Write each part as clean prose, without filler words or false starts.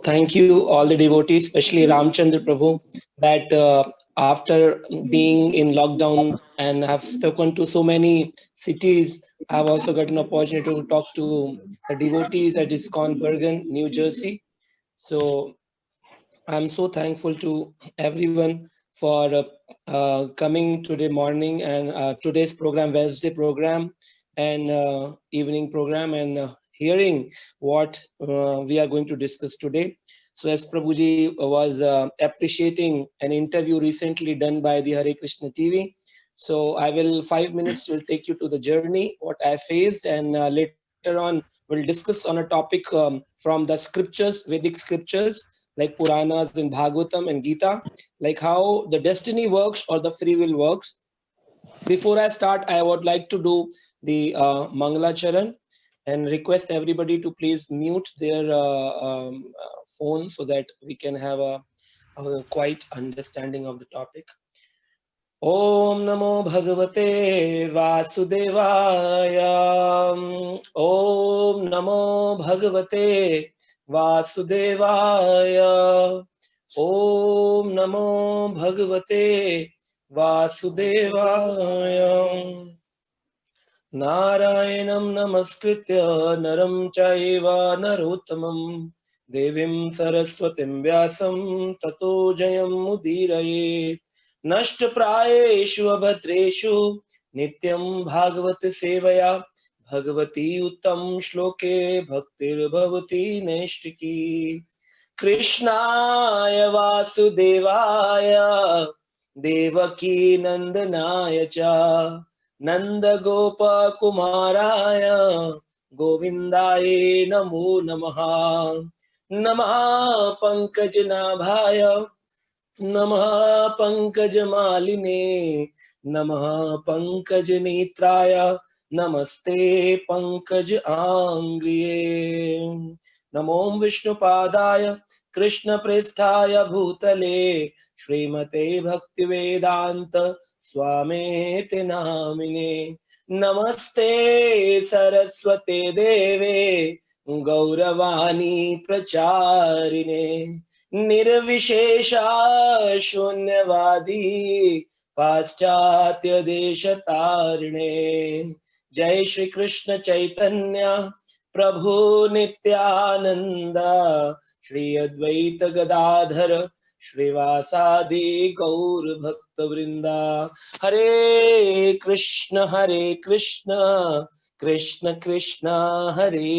Thank you, all the devotees, especially Ramchandra Prabhu, that after being in lockdown and have spoken to so many cities, I have also got an opportunity to talk to the devotees at ISKCON Bergen, New Jersey. So I'm so thankful to everyone for coming today morning and today's program, Wednesday program, and evening program, and hearing what we are going to discuss today. So, as Prabhuji was appreciating an interview recently done by the Hare Krishna TV, so I will 5 minutes will take you to the journey what I faced, and later on we'll discuss on a topic from the scriptures, Vedic scriptures like Puranas and Bhagavatam and Gita, like how the destiny works or the free will works. Before I start, I would like to do the Mangala Charan and request everybody to please mute their phone so that we can have a quite understanding of the topic. Om Namo Bhagavate Vasudevaya. Om Namo Bhagavate Vasudevaya. Om Namo Bhagavate Vasudevaya. Narayanam Namaskritya Naram Chaiva Narottamam Devim Saraswatim Vyasam Tato Jayam Mudirayet. नष्टप्रायेषु अभद्रेषु नित्यं भागवत सेवया भगवती उत्तम श्लोके भक्तिर्भवती नैष्टिकी कृष्णाय वासुदेवाय देवकी नंदनाय च नन्दगोपकुमाराय गोविन्दाय नमो नमः नमः पंकजनाभाय नमः पंकजमालिने नमः पंकजनेत्राय नमस्ते पंकज आंग्रिये नमो विष्णुपादाय कृष्णप्रेष्ठाय भूतले श्रीमते भक्तिवेदांत स्वामेति नामिने नमस्ते सरस्वते देवे गौरवाणी प्रचारिणे निर्विशेषा शून्यवादी पाश्चात्य देश तारिणे जय श्री कृष्ण चैतन्य प्रभु नित्यानंद श्री अद्वैत गदाधर श्रीवासादि गौर भक्त वृंदा हरे Krishna Krishna Krishna Hare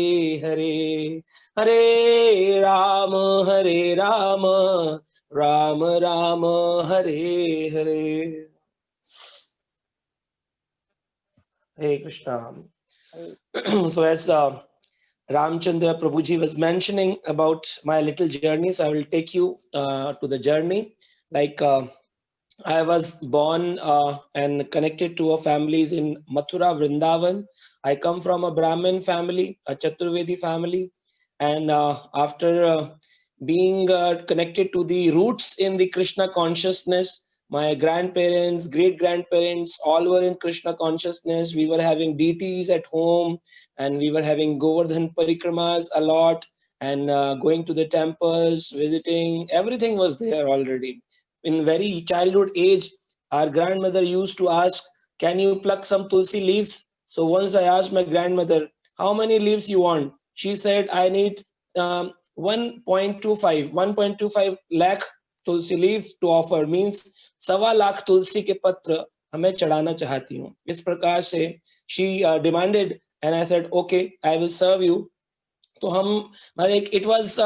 Hare Hare Ram Ram Ram Hare Hare Hare Krishna. So as Ramchandra Prabhuji was mentioning about my little journey, so I will take you to the journey. Like I was born and connected to a families in Mathura, Vrindavan. I come from a Brahmin family, a Chaturvedi family, and after being connected to the roots in the Krishna consciousness, my grandparents, great grandparents, all were in Krishna consciousness. We were having deities at home, and we were having Govardhan parikramas a lot, and going to the temples, visiting. Everything was there already in very childhood age. Our grandmother used to ask, can you pluck some tulsi leaves? So once I asked my grandmother, how many leaves you want? She said, I need 1.25 lakh tulsi leaves to offer, means 1.25 lakh तुलसी के पत्र हमें चढ़ाना चाहती हूँ. इस प्रकार से she demanded, and I said, okay, I will serve you. तो हम like it was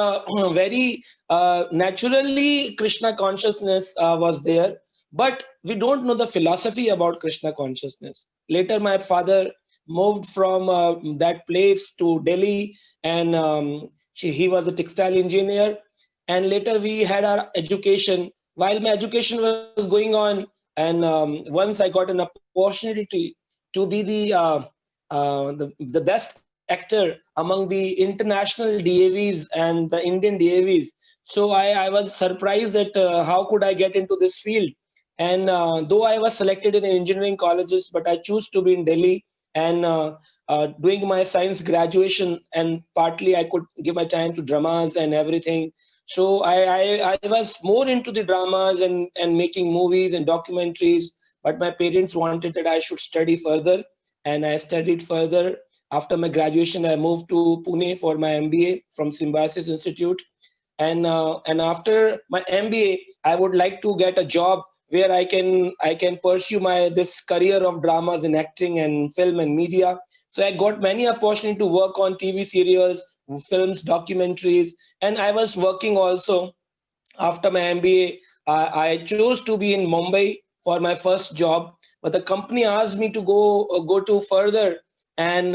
very naturally Krishna consciousness was there, but we don't know the philosophy about Krishna consciousness. Later my father moved from that place to Delhi, and he was a textile engineer, and later we had our education. While my education was going on, and once I got an opportunity to be the best actor among the international DAVs and the Indian DAVs. So I was surprised that how could I get into this field. And though I was selected in engineering colleges, but I choose to be in Delhi. and doing my science graduation, and partly I could give my time to dramas and everything. So I was more into the dramas and making movies and documentaries, but my parents wanted that I should study further, and I studied further. After my graduation, I moved to Pune for my MBA from Symbiosis Institute, and after my MBA, I would like to get a job where I can pursue my this career of dramas and acting and film and media. So I got many opportunity to work on TV serials, films, documentaries, and I was working also after my MBA. I chose to be in Mumbai for my first job, but the company asked me to go to further and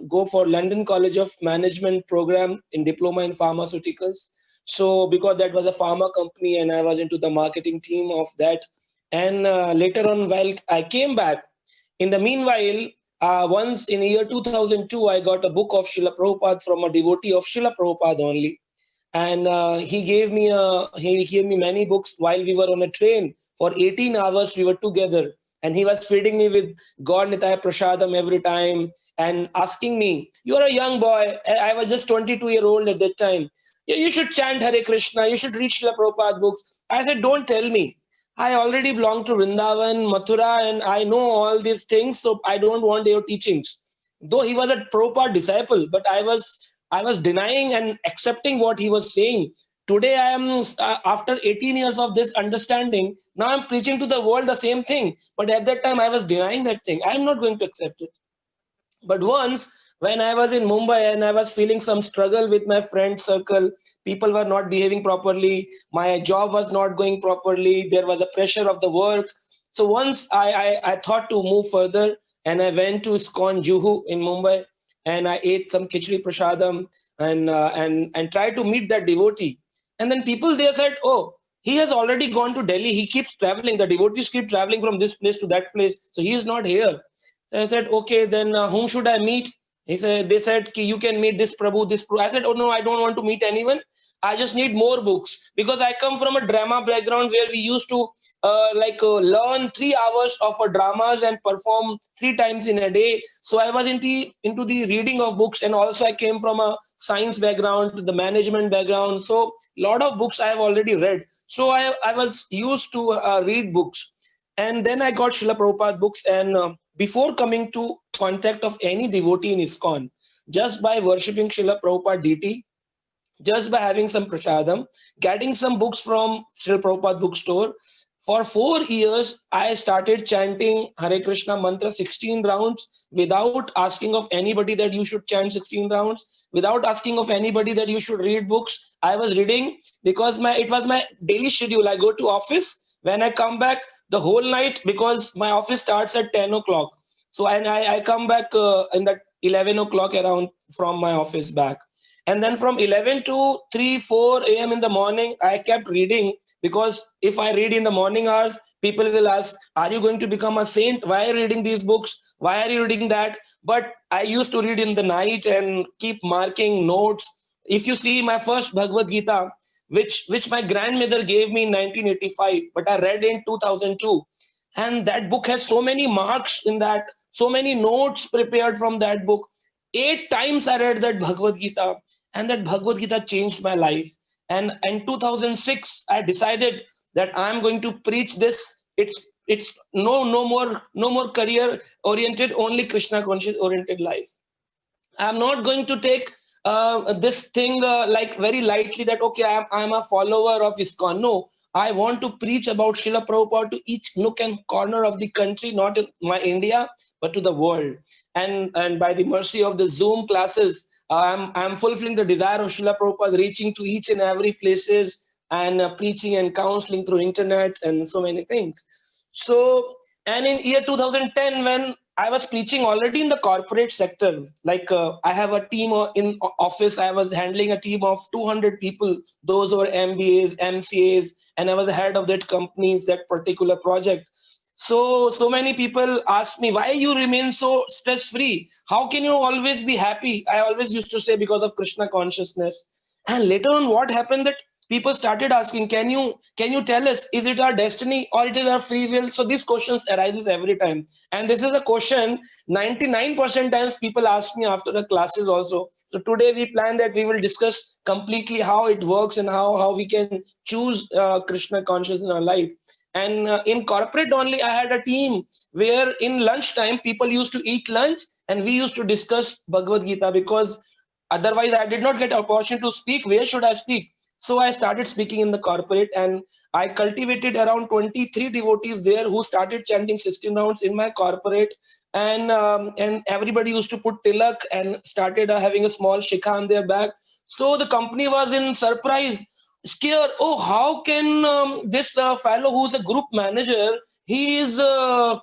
go for London College of Management program in diploma in pharmaceuticals. So because that was a pharma company and I was into the marketing team of that, and later on, while I came back, in the meanwhile, once in year 2002, I got a book of Srila Prabhupada from a devotee of Srila Prabhupada only, and he gave me many books while we were on a train for 18 hours. We were together, and he was feeding me with God Nitaya Prasadam every time and asking me, "You are a young boy." I was just 22-year-old at that time. You should chant Hare Krishna. You should read Srila Prabhupada books." I said, "Don't tell me. I already belong to Vrindavan, Mathura, and I know all these things, so I don't want your teachings." Though he was a Prabhupada disciple, but I was denying and accepting what he was saying. Today, I am after 18 years of this understanding. Now I'm preaching to the world the same thing. But at that time, I was denying that thing. I'm not going to accept it. But once, when I was in Mumbai and I was feeling some struggle with my friend circle, people were not behaving properly, my job was not going properly, there was a pressure of the work. So once I thought to move further, and I went to ISKCON Juhu in Mumbai, and I ate some khichdi prasadam and tried to meet that devotee. And then people there said, "Oh, he has already gone to Delhi. He keeps traveling. The devotees keep traveling from this place to that place. So he is not here." So I said, "Okay, then whom should I meet?" They said, "Ki you can meet this Prabhu, this Prabhu." I said, "Oh no, I don't want to meet anyone. I just need more books because I come from a drama background where we used to learn 3 hours of a dramas and perform 3 times in a day. So I was into the reading of books, and also I came from a science background, the management background. So lot of books I have already read. So I was used to read books, and then I got Srila Prabhupada books, and before coming to contact of any devotee in ISKCON, just by worshipping Srila Prabhupada deity, just by having some prasadam, getting some books from Srila Prabhupada bookstore, for 4 years, I started chanting Hare Krishna mantra 16 rounds without asking of anybody that you should chant 16 rounds, without asking of anybody that you should read books. I was reading because it was my daily schedule. I go to office. When I come back, the whole night, because my office starts at 10 o'clock. So and I come back in that 11 o'clock around from my office back. And then from 11 to 3, 4 a.m. in the morning, I kept reading, because if I read in the morning hours, people will ask, "Are you going to become a saint? Why are you reading these books? Why are you reading that?" But I used to read in the night and keep marking notes. If you see my first Bhagavad Gita, which my grandmother gave me in 1985, but I read in 2002. And that book has so many marks in that, so many notes prepared from that book. 8 times I read that Bhagavad Gita, and that Bhagavad Gita changed my life. And in 2006, I decided that I'm going to preach this. It's no more career oriented, only Krishna conscious oriented life. I'm not going to take this thing like very lightly, that okay, I'm a follower of ISKCON. No, I want to preach about Srila Prabhupada to each nook and corner of the country, not in my India, but to the world. And by the mercy of the Zoom classes, I'm fulfilling the desire of Srila Prabhupada, reaching to each and every places, and preaching and counseling through internet and so many things. So, and in year 2010, when I was preaching already in the corporate sector, like I have a team in office. I was handling a team of 200 people. Those were MBAs, MCAs, and I was the head of that company's that particular project. So many people ask me, "Why you remain so stress free? How can you always be happy?" I always used to say, because of Krishna consciousness. And later on, what happened, that people started asking, can you tell us, is it our destiny or it is our free will? So these questions arises every time, and this is a question 99% times people ask me after the classes also. So today we plan that we will discuss completely how it works and how we can choose Krishna conscious in our life. And in corporate only, I had a team where in lunchtime people used to eat lunch and we used to discuss Bhagavad Gita, because otherwise I did not get opportunity to speak. Where should I speak? So I started speaking in the corporate, and I cultivated around 23 devotees there who started chanting 16 rounds in my corporate. And everybody used to put tilak and started having a small shikha on their back. So the company was in surprise, scared. Oh, how can this fellow who's a group manager, he is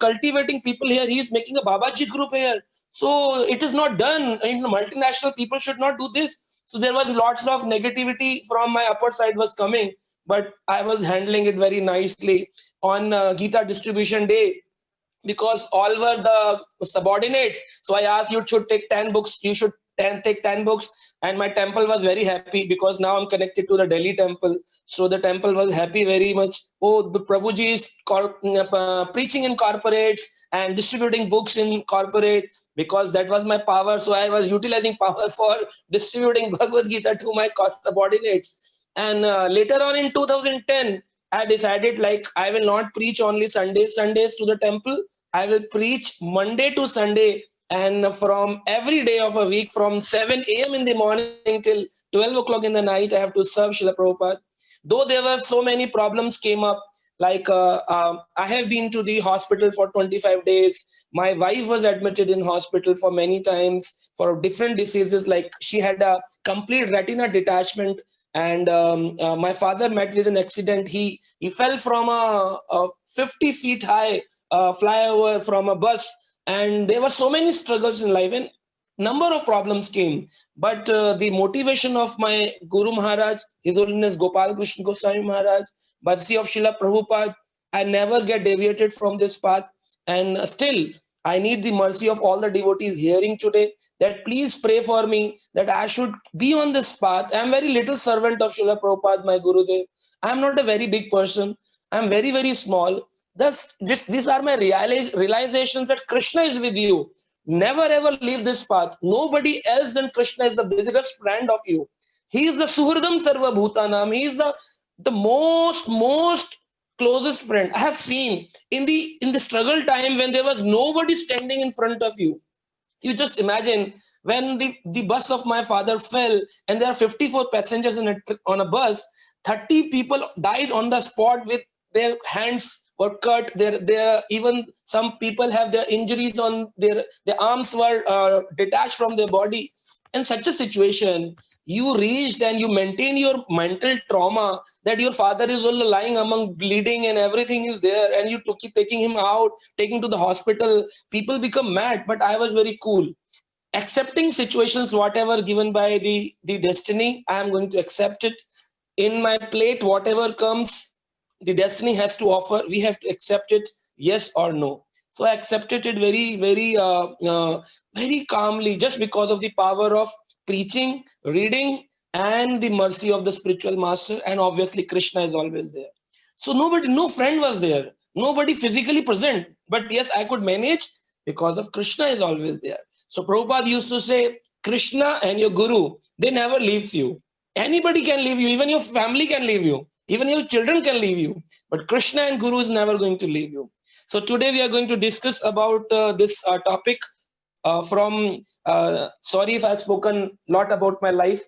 cultivating people here, he is making a Babaji group here. So it is not done. Multinational people should not do this. So there was lots of negativity from my upper side was coming, but I was handling it very nicely. On Gita distribution day, because all were the subordinates, so I asked, you should take 10 books, you should take 10 books. And my temple was very happy, because now I'm connected to the Delhi temple. So the temple was happy very much. Oh, the Prabhuji is preaching in corporates and distributing books in corporate, because that was my power. So I was utilizing power for distributing Bhagavad Gita to my subordinates. And later on in 2010, I decided, like, I will not preach only Sundays to the temple. I will preach Monday to Sunday, and from every day of a week, from 7 a.m. in the morning till 12 o'clock in the night, I have to serve Srila Prabhupada. Though there were so many problems came up, like I have been to the hospital for 25 days. My wife was admitted in hospital for many times for different diseases, like she had a complete retina detachment. And my father met with an accident. He fell from a 50 feet high flyover from a bus, and there were so many struggles in life, and number of problems came. But the motivation of my Guru Maharaj, His Holiness Gopal Krishna Goswami Maharaj, mercy of Srila Prabhupada, I never get deviated from this path. And still, I need the mercy of all the devotees hearing today, that please pray for me, that I should be on this path. I am very little servant of Srila Prabhupada, my Gurudev. I am not a very big person. I am very, very small. Thus, these are my realizations that Krishna is with you. Never ever leave this path. Nobody else than Krishna is the biggest friend of you. He is the Suhridam Sarva Bhutanam. He is the most closest friend. I have seen in the struggle time when there was nobody standing in front of you. You just imagine when the bus of my father fell, and there are 54 passengers on a bus. 30 people died on the spot with their hands were cut. Their even some people have their injuries on their arms were detached from their body. In such a situation, you reached and you maintain your mental trauma that your father is all lying among bleeding and everything is there, and you keep taking him out, taking to the hospital. People become mad, but I was very cool, accepting situations whatever given by the destiny. I am going to accept it. In my plate, whatever comes, the destiny has to offer, we have to accept it, yes or no. So I accepted it very calmly, just because of the power of preaching, reading, and the mercy of the spiritual master. And obviously Krishna is always there. So no friend was there, nobody physically present, but yes, I could manage, because of Krishna is always there. So Prabhupada used to say, Krishna and your Guru, they never leaves you. Anybody can leave you, even your family can leave you, even your children can leave you, but Krishna and Guru is never going to leave you. So today we are going to discuss about this topic sorry if I've spoken a lot about my life.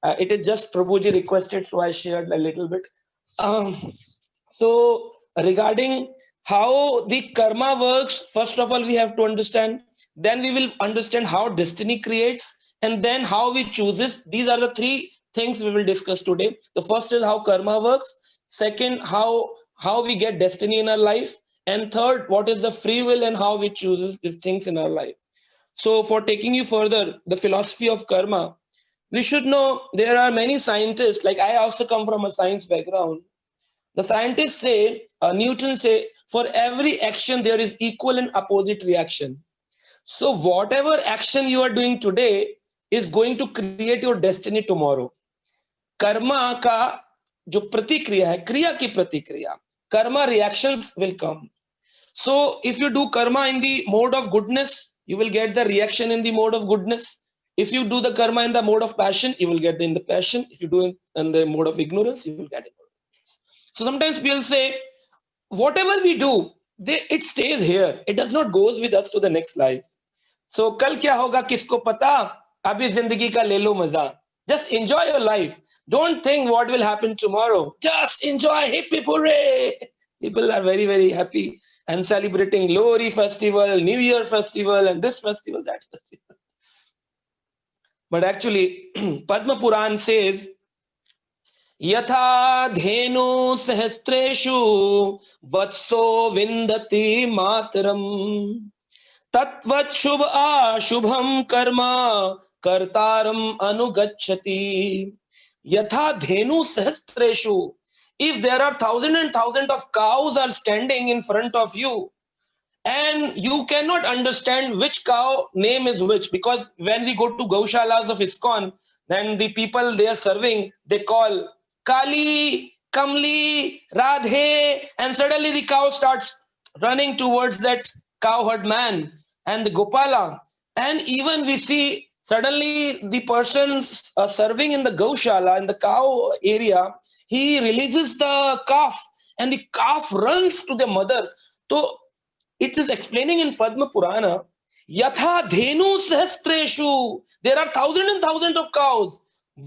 It is just Prabhuji requested, so I shared a little bit. So regarding how the karma works, first of all, we have to understand. Then we will understand how destiny creates, and then how we choose it. These are the three things we will discuss today. The first is how karma works. Second, how we get destiny in our life. And third, what is the free will and how we choose these things in our life. So for taking you further, the philosophy of karma, we should know there are many scientists, like I also come from a science background. The scientists say, Newton say, for every action there is equal and opposite reaction. So whatever action you are doing today is going to create your destiny tomorrow. Karma ka जो प्रतिक्रिया है, क्रिया की प्रतिक्रिया, karma reactions will come. So if you do karma in the mode of goodness, you will get the reaction in the mode of goodness. If you do the karma in the mode of passion, you will get in the passion. If you do it in the mode of ignorance, you will get it. So sometimes people say, whatever we do, it stays here. It does not goes with us to the next life. So कल क्या होगा किसको पता? अभी जिंदगी का ले लो मजा. Just enjoy your life. Don't think what will happen tomorrow. Just enjoy. Hip hip hooray! People are very, very happy and celebrating Lohri festival, New Year festival, and this festival, that festival. But actually, Padma Puran says, यथा धेनु सहस्त्रेषु वत्सो विन्दति मातरम तत्वत् शुभ अशुभम कर्म कर्तारम अनुगच्छति. यथा धेनु सहस्त्रेषु, if there are thousands and thousands of cows are standing in front of you and you cannot understand which cow name is which, because when we go to gaushalas of ISKCON, then the people they are serving, they call Kali, Kamli, Radhe, and suddenly the cow starts running towards that cowherd man and the Gopala. And even we see suddenly the person serving in the gaushala, in the cow area, he releases the calf and the calf runs to the mother. So it is explaining in Padma Purana, Yatha Dhenu Sahastreshu, there are thousands and thousands of cows.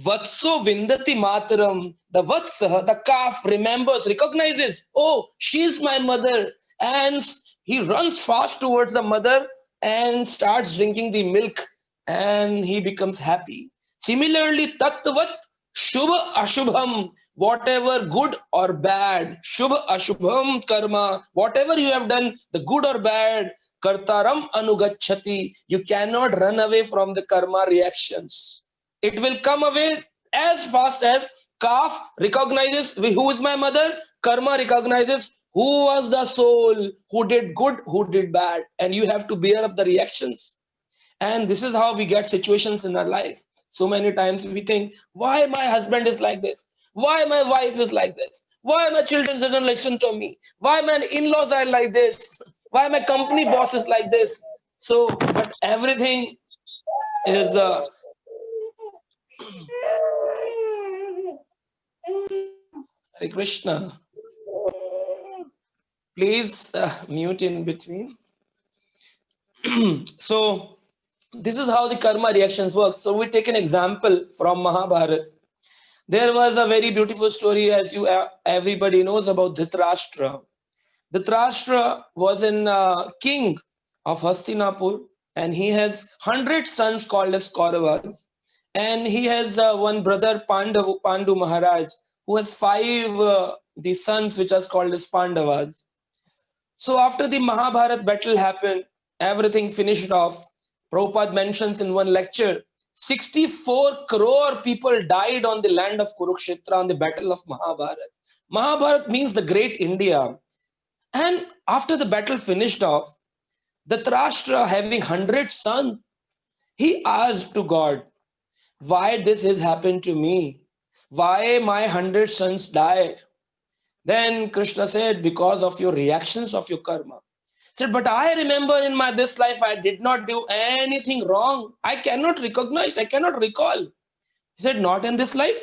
Vatso Vindati Mataram, the Vatsa, the calf remembers, recognizes, oh, she's my mother. And he runs fast towards the mother and starts drinking the milk and he becomes happy. Similarly, Tattvat Shubha Ashubham, whatever good or bad, Shubha Ashubham karma, whatever you have done, the good or bad, Kartaram Anugachati, you cannot run away from the karma reactions. It will come away as fast as calf recognizes who is my mother, karma recognizes who was the soul, who did good, who did bad, and you have to bear up the reactions. And this is how we get situations in our life. So many times we think, why my husband is like this? Why my wife is like this? Why my children doesn't listen to me? Why my in-laws are like this? Why my company boss is like this? So, but everything is Hare Krishna. Please mute in between. So this is how the karma reactions work. So we take an example from Mahabharata. There was a very beautiful story, as you everybody knows, about Dhritarashtra. Dhritarashtra was a king of Hastinapur, and he has 100 sons called as Kauravas. And he has one brother, Pandu Maharaj, who has 5 the sons which are called as Pandavas. So after the Mahabharata battle happened, everything finished off. Prabhupada mentions in one lecture, 64 crore people died on the land of Kurukshetra on the battle of Mahabharata. Mahabharata means the great India. And after the battle finished off, Dhritarashtra, having 100 sons, he asked to God, why this has happened to me? Why my 100 sons died? Then Krishna said, because of your reactions of your karma. He said, but I remember in this life, I did not do anything wrong. I cannot recognize, I cannot recall. He said, not in this life,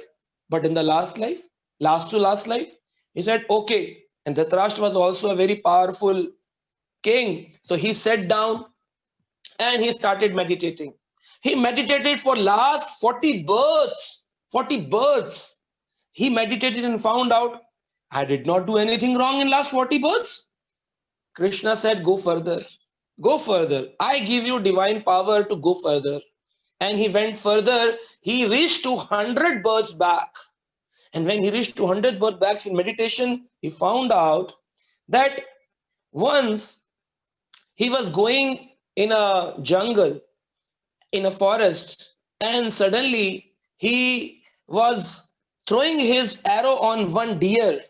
but in the last life, last to last life. He said, okay. And Dhritarashtra was also a very powerful king. So he sat down and he started meditating. He meditated for last 40 births. 40 births. He meditated and found out, I did not do anything wrong in last 40 births. Krishna said, go further. Go further. I give you divine power to go further. And he went further. He reached to 100 births back. And when he reached to 100 births back in meditation, he found out that once he was going in a jungle, in a forest, and suddenly he was throwing his arrow on one deer.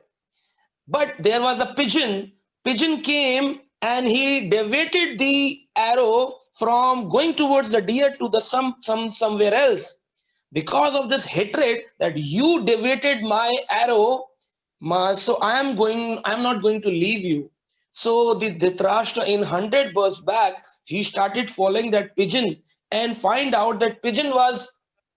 But there was a pigeon. Pigeon came and he deviated the arrow from going towards the deer to the somewhere else. because of this hatred that you deviated my arrow, so I'm not going to leave you. So the Dhritarashtra, in 100 births back, he started following that pigeon and find out that pigeon was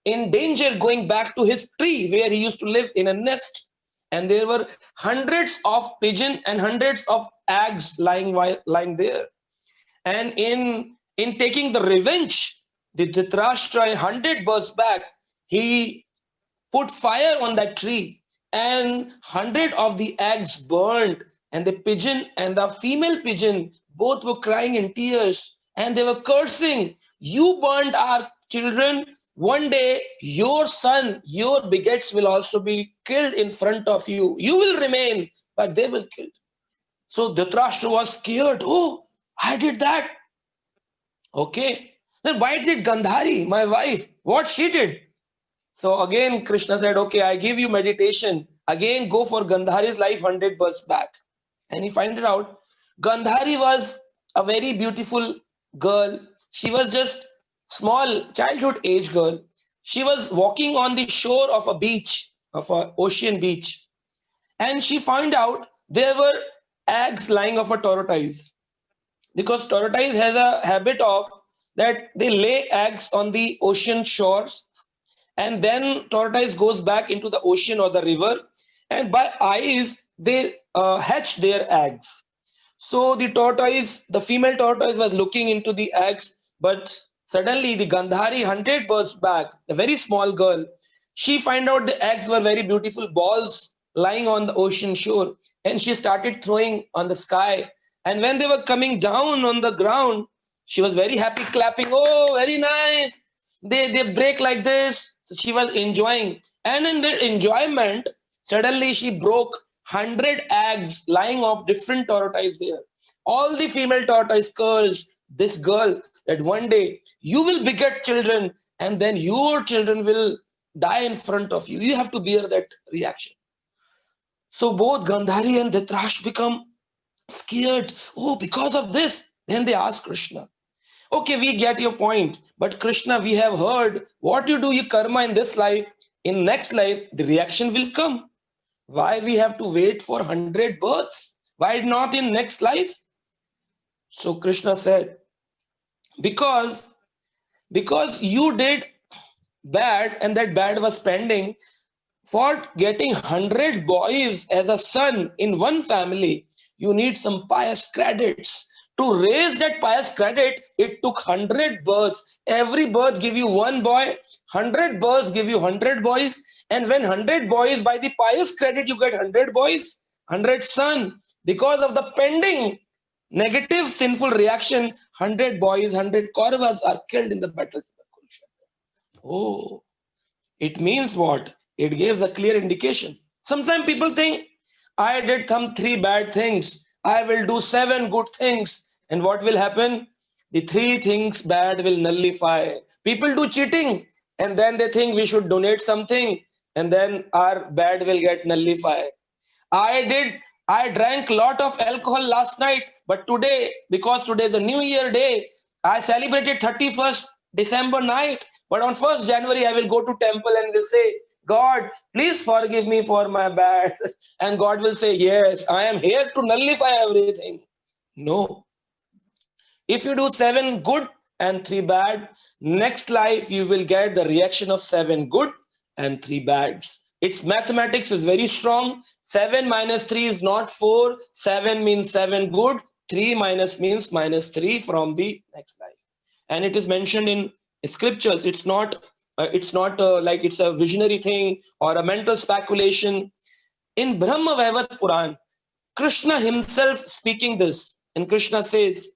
in danger going back to his tree where he used to live in a nest. And there were hundreds of pigeon and hundreds of eggs lying there. And in taking the revenge, the Dhritarashtra, 100 births back, he put fire on that tree, and 100 of the eggs burned, and the pigeon and the female pigeon both were crying in tears, and they were cursing, you burned our children, one day your son, your begets will also be killed in front of you. You will remain, but they will kill. So Dhritarashtra was scared. Oh, I did that. Okay, then why did Gandhari, my wife, what she did? So again, Krishna said, okay, I give you meditation. Again, go for Gandhari's life 100 births back. And he find it out. Gandhari was a very beautiful girl. She was just small, childhood age girl. She was walking on the shore of a beach, of an ocean beach. And she found out there were eggs lying of a tortoise. Because tortoise has a habit of that they lay eggs on the ocean shores, and then tortoise goes back into the ocean or the river, and by eyes they hatch their eggs. So the tortoise, the female tortoise, was looking into the eggs, but suddenly the Gandhari, 100 births back, a very small girl, she find out the eggs were very beautiful balls lying on the ocean shore, and she started throwing on the sky. And when they were coming down on the ground, she was very happy, clapping. Oh, very nice. They break like this. So she was enjoying. And in that enjoyment, suddenly she broke 100 eggs lying of different tortoise there. All the female tortoise cursed this girl that one day you will beget children, and then your children will die in front of you. You have to bear that reaction. So both Gandhari and Dhritarashtra become scared. Oh, because of this. Then they ask Krishna, okay, we get your point, but Krishna, we have heard what you do, you karma in this life, in next life, the reaction will come. Why we have to wait for 100 births? Why not in next life? So Krishna said, because you did bad, and that bad was pending. For getting 100 boys as a son in one family, you need some pious credits. To raise that pious credit, it took 100 births. Every birth give you one boy, 100 births give you 100 boys. And when 100 boys, by the pious credit, you get 100 boys, 100 son. Because of the pending negative sinful reaction, 100 boys, 100 Kauravas are killed in the battlefield of Kurukshetra. Oh, it means what? It gives a clear indication. Sometimes people think, I did some 3 bad things, I will do 7 good things. And what will happen? The 3 things bad will nullify. People do cheating, and then they think we should donate something, and then our bad will get nullified. I drank a lot of alcohol last night, but today, because today is a New Year day, I celebrated 31st December night, but on 1st January, I will go to temple and will say, God, please forgive me for my bad. And God will say, yes, I am here to nullify everything. No. If you do 7 good and 3 bad, next life you will get the reaction of 7 good and 3 bads. Its mathematics is very strong. 7 minus 3 is not 4. 7 means 7 good. 3 minus means minus 3 from the next life. And it is mentioned in scriptures. It's not like it's a visionary thing or a mental speculation. In Brahma Vaivat Puran, Krishna himself speaking this, and Krishna says,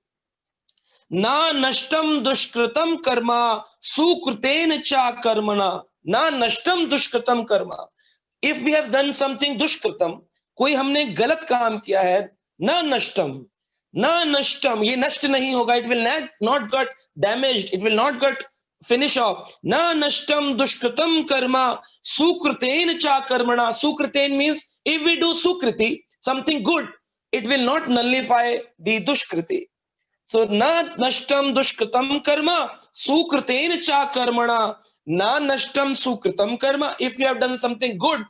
Na nashtam dushkritam karma sukriten cha karmana. Na nashtam dushkritam karma. If we have done something dushkritam, कोई हमने गलत काम किया है, na nashtam, ये नष्ट नहीं होगा, it will not get damaged, it will not get finish off. Na nashtam dushkritam karma sukriten cha karmana. Sukriten means if we do sukriti, something good, it will not nullify the dushkriti. So, na nashtam dushkritam karma, sukritena cha karmana, na nashtam sukritam karma. If you have done something good,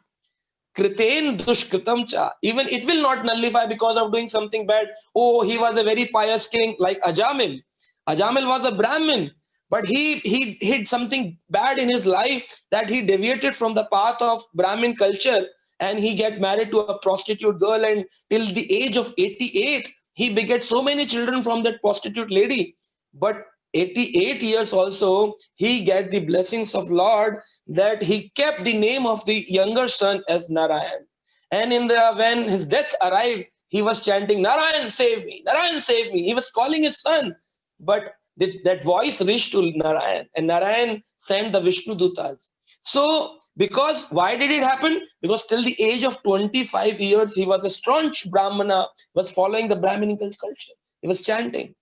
kriten dushkritam cha, even it will not nullify because of doing something bad. Oh, he was a very pious king like Ajamil. Ajamil was a Brahmin, but he did something bad in his life, that he deviated from the path of Brahmin culture, and he get married to a prostitute girl, and till the age of 88 he beget so many children from that prostitute lady. But 88 years also he get the blessings of Lord, that he kept the name of the younger son as Narayan. And when his death arrived, he was chanting, Narayan save me, Narayan save me. He was calling his son, but that voice reached to Narayan, and Narayan sent the Vishnu Dutas. So, because why did it happen? Because till the age of 25 years, he was a staunch Brahmana, was following the Brahminical culture. He was chanting.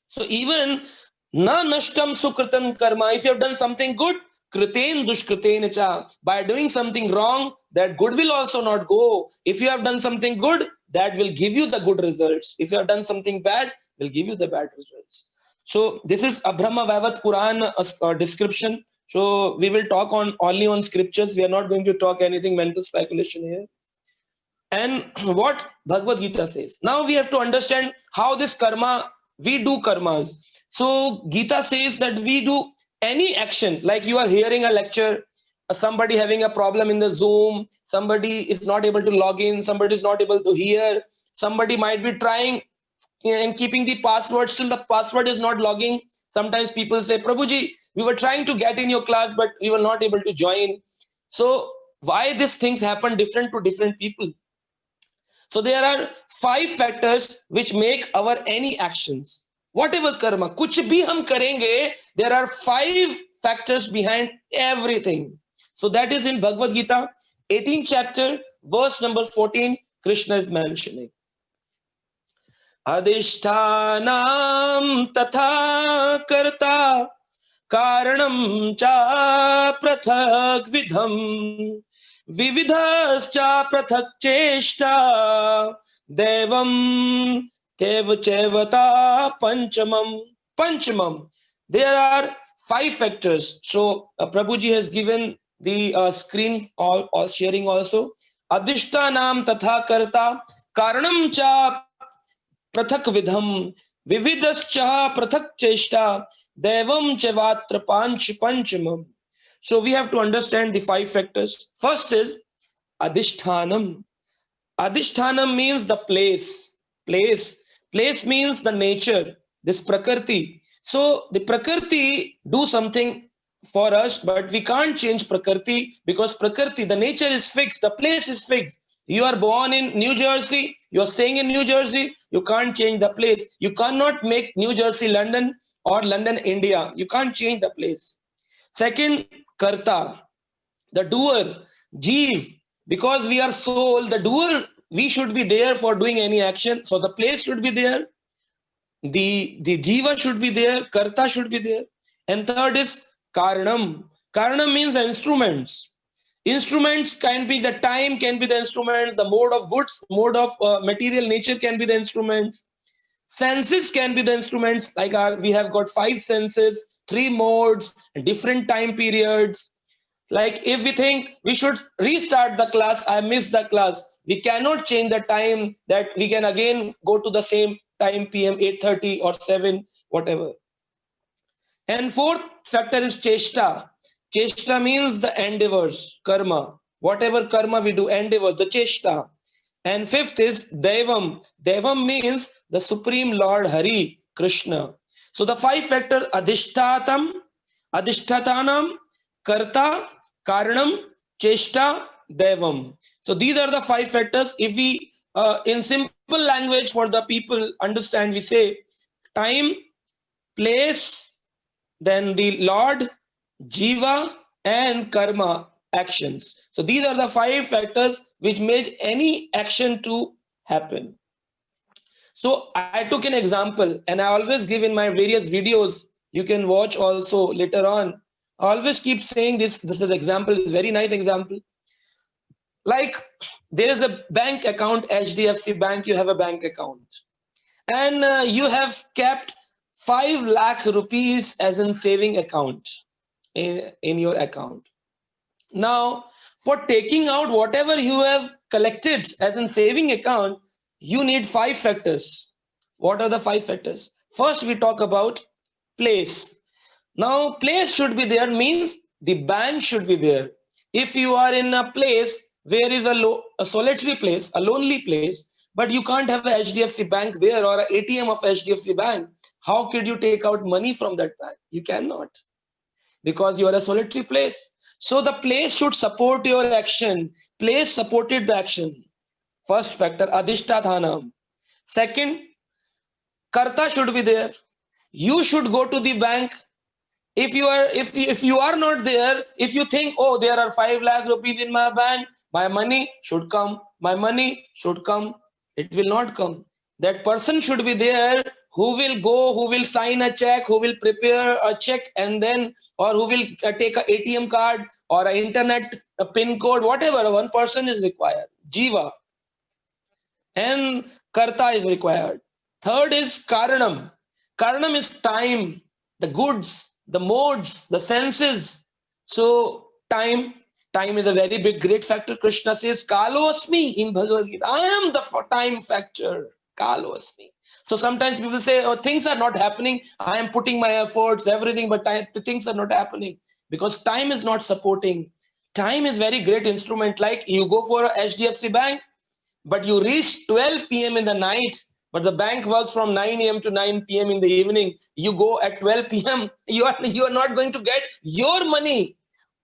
So even na nashtam sukritam karma, if you have done something good, kriten dushkriten cha, by doing something wrong, that good will also not go. If you have done something good, that will give you the good results. If you have done something bad, will give you the bad results. So this is a Brahma Vaivat Puran description. So we will talk only on scriptures. We are not going to talk anything mental speculation here. And what Bhagavad Gita says. Now we have to understand how this karma, we do karmas. So Gita says that we do any action, like you are hearing a lecture, somebody having a problem in the Zoom, somebody is not able to log in, somebody is not able to hear, somebody might be trying and keeping the password, still the password is not logging. Sometimes people say, Prabhuji, we were trying to get in your class, but we were not able to join. So why these things happen different to different people? So there are 5 factors which make our any actions. Whatever karma, kuch bhi hum karenge, there are 5 factors behind everything. So that is in Bhagavad Gita, 18th chapter, verse number 14, Krishna is mentioning. Adhishtanam tatha karta karanam cha prathak vidham vividhascha prathak cheshta devam tevachevata panchamam. There are 5 factors. So Prabhuji has given the screen or sharing also. Adhishtanam tatha karta karanam cha prathak vidham vividascha prathak cheshta devam chevatra panchamam. So we have to understand the 5 factors. First is adhishthanam. Adhishthanam means the place. Place means the nature, this prakriti. So the prakriti do something for us, but we can't change prakriti, because prakriti, the nature is fixed, the place is fixed. You are born in New Jersey, you are staying in New Jersey, you can't change the place. You cannot make New Jersey London or London India. You can't change the place. Second, karta, the doer, jeev, because we are soul, the doer, we should be there for doing any action. So the place should be there, the jiva should be there, karta should be there. And third is karanam. Karanam means the instruments. Instruments can be the time, can be the instruments, the mode of goods, mode of material nature can be the instruments. Senses can be the instruments, like we have got 5 senses, 3 modes, different time periods. Like if we think we should restart the class, I missed the class, we cannot change the time, that we can again go to the same time, PM 8:30 or 7, whatever. And fourth factor is cheshta. Cheshta means the endeavors, karma. Whatever karma we do, endeavor, the cheshta. And fifth is devam. Devam means the Supreme Lord Hari, Krishna. So the 5 factors, adhishtatam, adhishtatanam, karta, karanam, cheshta, devam. So these are the 5 factors. If we, in simple language for the people understand, we say time, place, then the Lord, jiva, and karma, actions. So these are the 5 factors which make any action to happen. So I took an example, and I always give in my various videos, you can watch also later on. I always keep saying this is an example, very nice example. Like there is a bank account, HDFC Bank, you have a bank account. and you have kept 5 lakh rupees as in saving account in your account. Now, for taking out whatever you have collected as in saving account, you need 5 factors. What are the 5 factors? First, we talk about place. Now, place should be there means the bank should be there. If you are in a place where is a solitary place, a lonely place, but you can't have a HDFC bank there or a ATM of HDFC bank, how could you take out money from that bank? You cannot, because you are a solitary place. So the place should support your action. Place supported the action. First factor, adhishtathanam. Second, karta should be there. You should go to the bank. If you are not there, if you think, oh, there are 5 lakh rupees in my bank, my money should come, my money should come, it will not come. That person should be there who will go, who will sign a check, who will prepare a check, and then, or who will take a ATM card or an internet a pin code, whatever. One person is required, jiva, and karta is required. Third is karanam. Karanam is time, the goods, the modes, the senses. So time is a very big great factor. Krishna says kalo asmi in Bhagavad Gita. I am the time factor. Kalo asmi. So sometimes people say, oh, things are not happening, I am putting my efforts, everything, but the things are not happening because time is not supporting. Time is very great instrument. Like you go for a HDFC bank, but you reach 12 p.m. in the night, but the bank works from 9 a.m. to 9 p.m. in the evening. You go at 12 p.m. You are not going to get your money.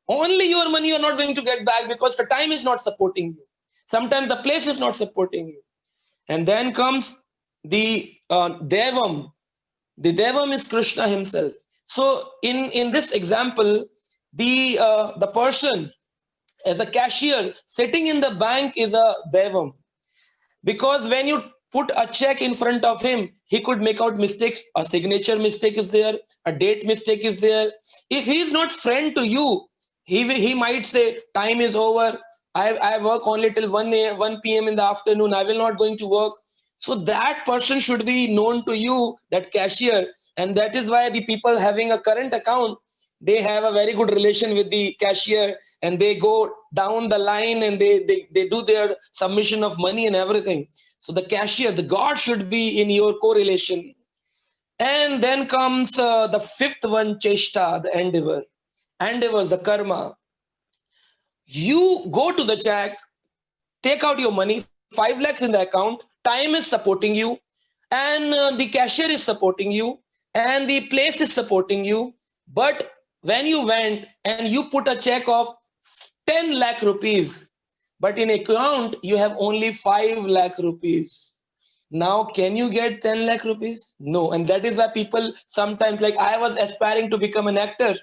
Only your money you are not going to get back because the time is not supporting you. Sometimes the place is not supporting you. And then comes the Devam. The Devam is Krishna himself. So in this example, the person as a cashier sitting in the bank is a Devam. Because when you put a check in front of him, he could make out mistakes. A signature mistake is there, a date mistake is there. If he is not friend to you, he might say, time is over. I work only till 1 p.m. in the afternoon. I will not going to work. So that person should be known to you, that cashier. And that is why the people having a current account, they have a very good relation with the cashier, and they go down the line and they do their submission of money and everything. So the cashier, the God should be in your correlation. And then comes the fifth one, cheshta, the endeavor. Endeavor, the karma. You go to the check, take out your money, 5 lakhs in the account, time is supporting you, and the cashier is supporting you, and the place is supporting you. But when you went and you put a check of 10 lakh rupees, but in account you have only 5 lakh rupees. Now, can you get 10 lakh rupees? No. And that is why people sometimes, like I was aspiring to become an actor,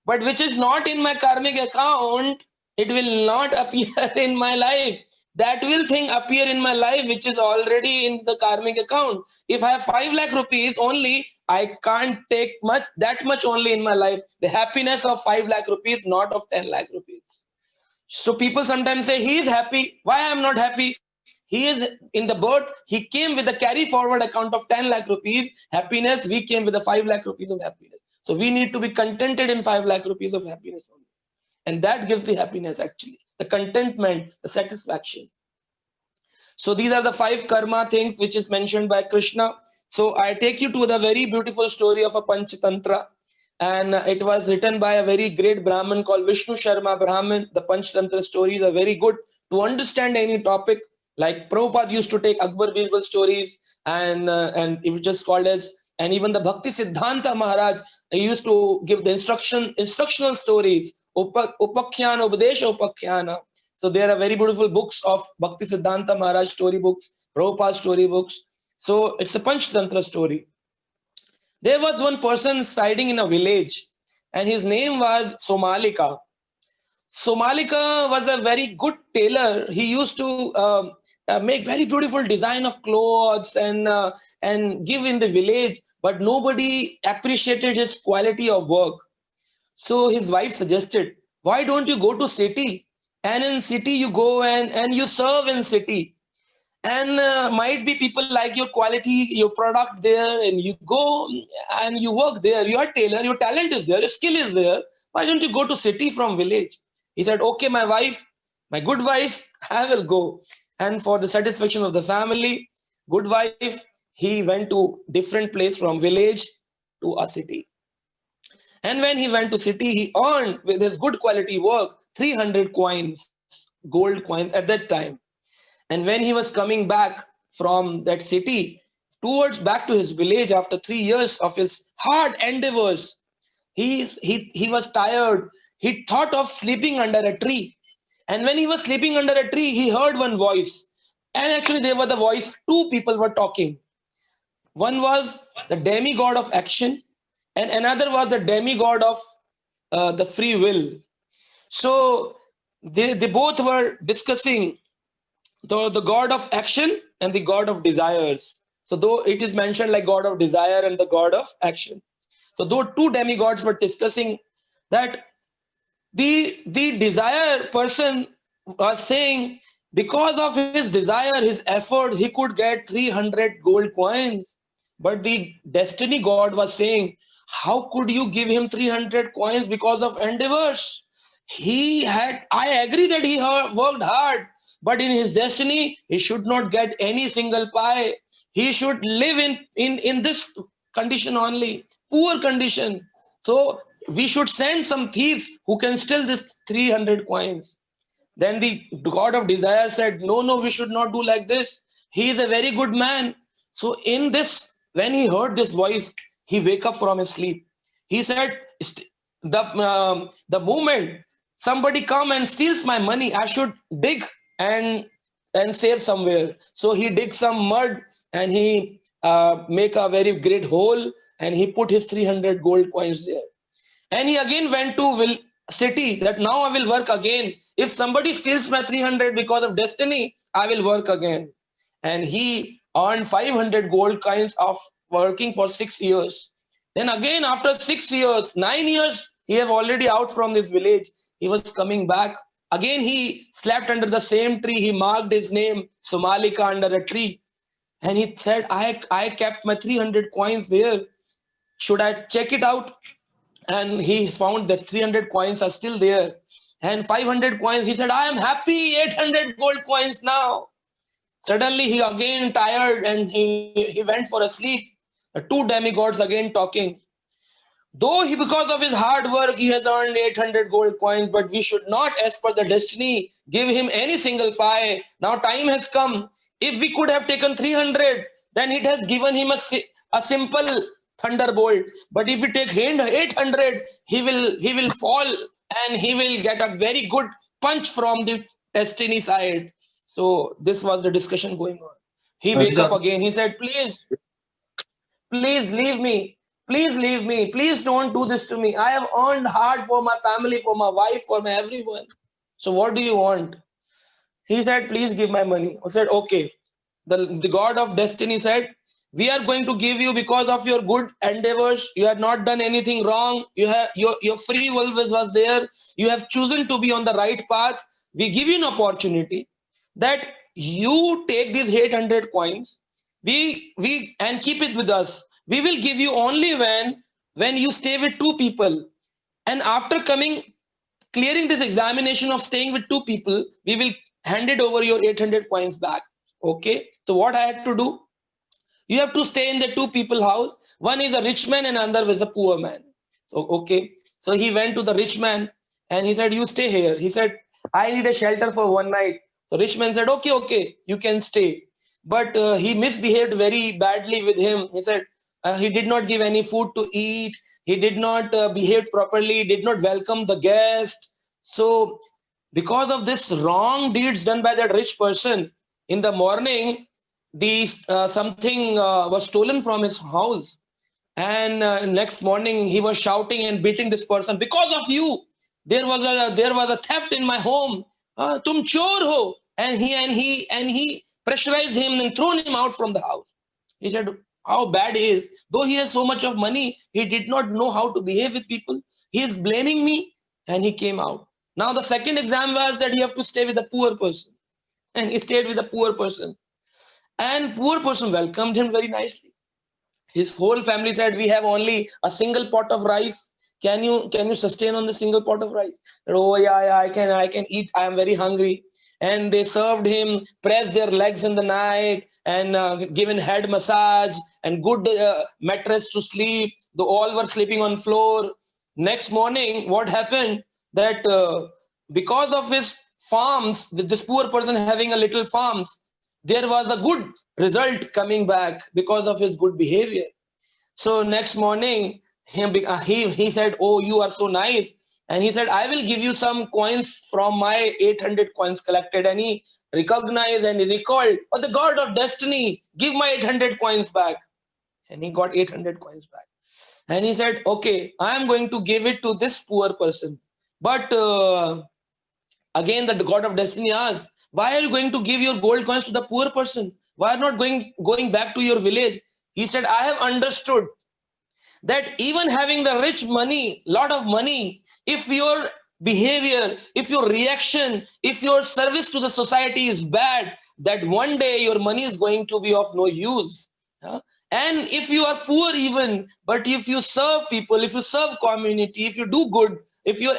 but which is not in my karmic account, it will not appear in my life. That will thing appear in my life, which is already in the karmic account. If I have 5 lakh rupees only, I can't take that much only in my life. The happiness of 5 lakh rupees, not of 10 lakh rupees. So people sometimes say, he is happy. Why I am not happy? He is in the birth, he came with a carry forward account of 10 lakh rupees happiness. We came with a 5 lakh rupees of happiness. So we need to be contented in 5 lakh rupees of happiness only. And that gives the happiness actually, the contentment, the satisfaction. So these are the 5 karma things which is mentioned by Krishna. So I take you to the very beautiful story of a Panchatantra. And it was written by a very great Brahmin called Vishnu Sharma Brahmin. The Panchatantra stories are very good to understand any topic. Like Prabhupada used to take Akbar Birbal stories and it was just called as, and even the Bhakti Siddhanta Maharaj used to give the instructional stories, Upakhyana, Upadesha Upakhyana. So there are very beautiful books of Bhakti Siddhanta Maharaj story books, Prabhupada story books. So it's a Panchatantra story. There was one person residing in a village and his name was Somalika. Somalika was a very good tailor. He used to make very beautiful design of clothes and give in the village, but nobody appreciated his quality of work. So his wife suggested, why don't you go to city? And in city you go and you serve in city. and might be people like your quality, your product there, and you go and you work there. You are tailor, your talent is there, your skill is there. Why don't you go to city from village? He said, okay, my wife, my good wife, I will go. And for the satisfaction of the family, good wife, he went to different place from village to a city. And when he went to city, he earned with his good quality work 300 coins, gold coins at that time. And when he was coming back from that city towards back to his village after 3 years of his hard endeavors, he was tired. He thought of sleeping under a tree. And when he was sleeping under a tree, he heard one voice. And actually, they were the voice, two people were talking. One was the demigod of action, and another was the demigod of the free will. So they both were discussing the god of action and the god of desires. So though it is mentioned like god of desire and the god of action. So though two demigods were discussing that, the desire person was saying because of his desire, his effort, he could get 300 gold coins. But the destiny god was saying, how could you give him 300 coins because of endeavors? I agree that he worked hard, but in his destiny, he should not get any single pie. He should live in this condition only, poor condition. So we should send some thieves who can steal this 300 coins. Then the god of desire said, no, no, we should not do like this. He is a very good man. So in this, when he heard this voice, he wake up from his sleep. He said, the moment somebody come and steals my money, I should dig and save somewhere. So he dig some mud and he make a very great hole and he put his 300 gold coins there. And he again went to city that now I will work again. If somebody steals my 300 because of destiny, I will work again. And he earned 500 gold coins of working for 6 years. Then again, after 6 years, 9 years, he have already out from this village. He was coming back. Again, he slept under the same tree. He marked his name, Somalika, under a tree. And he said, I kept my 300 coins there. Should I check it out? And he found that 300 coins are still there. And 500 coins, he said, I am happy, 800 gold coins now. Suddenly he again tired and he went for a sleep. The two demigods again talking. Though he, because of his hard work, he has earned 800 gold coins, but we should not, as per the destiny, give him any single pie. Now time has come. If we could have taken 300, then it has given him a simple thunderbolt. But if we take 800, he will fall and he will get a very good punch from the destiny side. So this was the discussion going on. He wake up again. He said, please leave me. Please leave me. Please don't do this to me. I have earned hard for my family, for my wife, for my everyone. So what do you want? He said, please give my money. I said, okay. The god of destiny said, we are going to give you because of your good endeavors. You have not done anything wrong. You have your free will was there. You have chosen to be on the right path. We give you an opportunity that you take these 800 coins, we and keep it with us. We will give you only when you stay with two people. And after clearing this examination of staying with two people, we will hand it over your 800 coins back. Okay. So what I had to do? You have to stay in the two people house. One is a rich man and another is a poor man. So, okay. So he went to the rich man and he said, you stay here. He said, I need a shelter for one night. The rich man said, okay, okay, you can stay. But he misbehaved very badly with him. He said, he did not give any food to eat. He did not behave properly, did not welcome the guest. So because of this wrong deeds done by that rich person, in the morning, something was stolen from his house. And next morning, he was shouting and beating this person. Because of you, there was a theft in my home. Tum chor ho. And he pressurized him and thrown him out from the house. He said, how bad he is. Though he has so much of money, he did not know how to behave with people. He is blaming me, and he came out. Now the second exam was that you have to stay with a poor person. And he stayed with a poor person. And poor person welcomed him very nicely. His whole family said, we have only a single pot of rice. Can you sustain on the single pot of rice? Said, oh yeah, I can eat. I am very hungry. And they served him, pressed their legs in the night, and given head massage and good mattress to sleep. They all were sleeping on floor. Next morning, what happened? That because of his farms, with this poor person having a little farms, there was a good result coming back because of his good behavior. So next morning, he said, "Oh, you are so nice," and he said, "I will give you some coins from my 800 coins collected." And he recognized and he recalled, "Oh, the God of destiny, give my 800 coins back." And he got 800 coins back. And he said, "Okay, I am going to give it to this poor person." But again, the God of destiny asked, "Why are you going to give your gold coins to the poor person? Why are not going back to your village?" He said, "I have understood that even having the rich money, lot of money, if your behavior, if your reaction, if your service to the society is bad, that one day your money is going to be of no use. Yeah? And if you are poor even, but if you serve people, if you serve community, if you do good, if your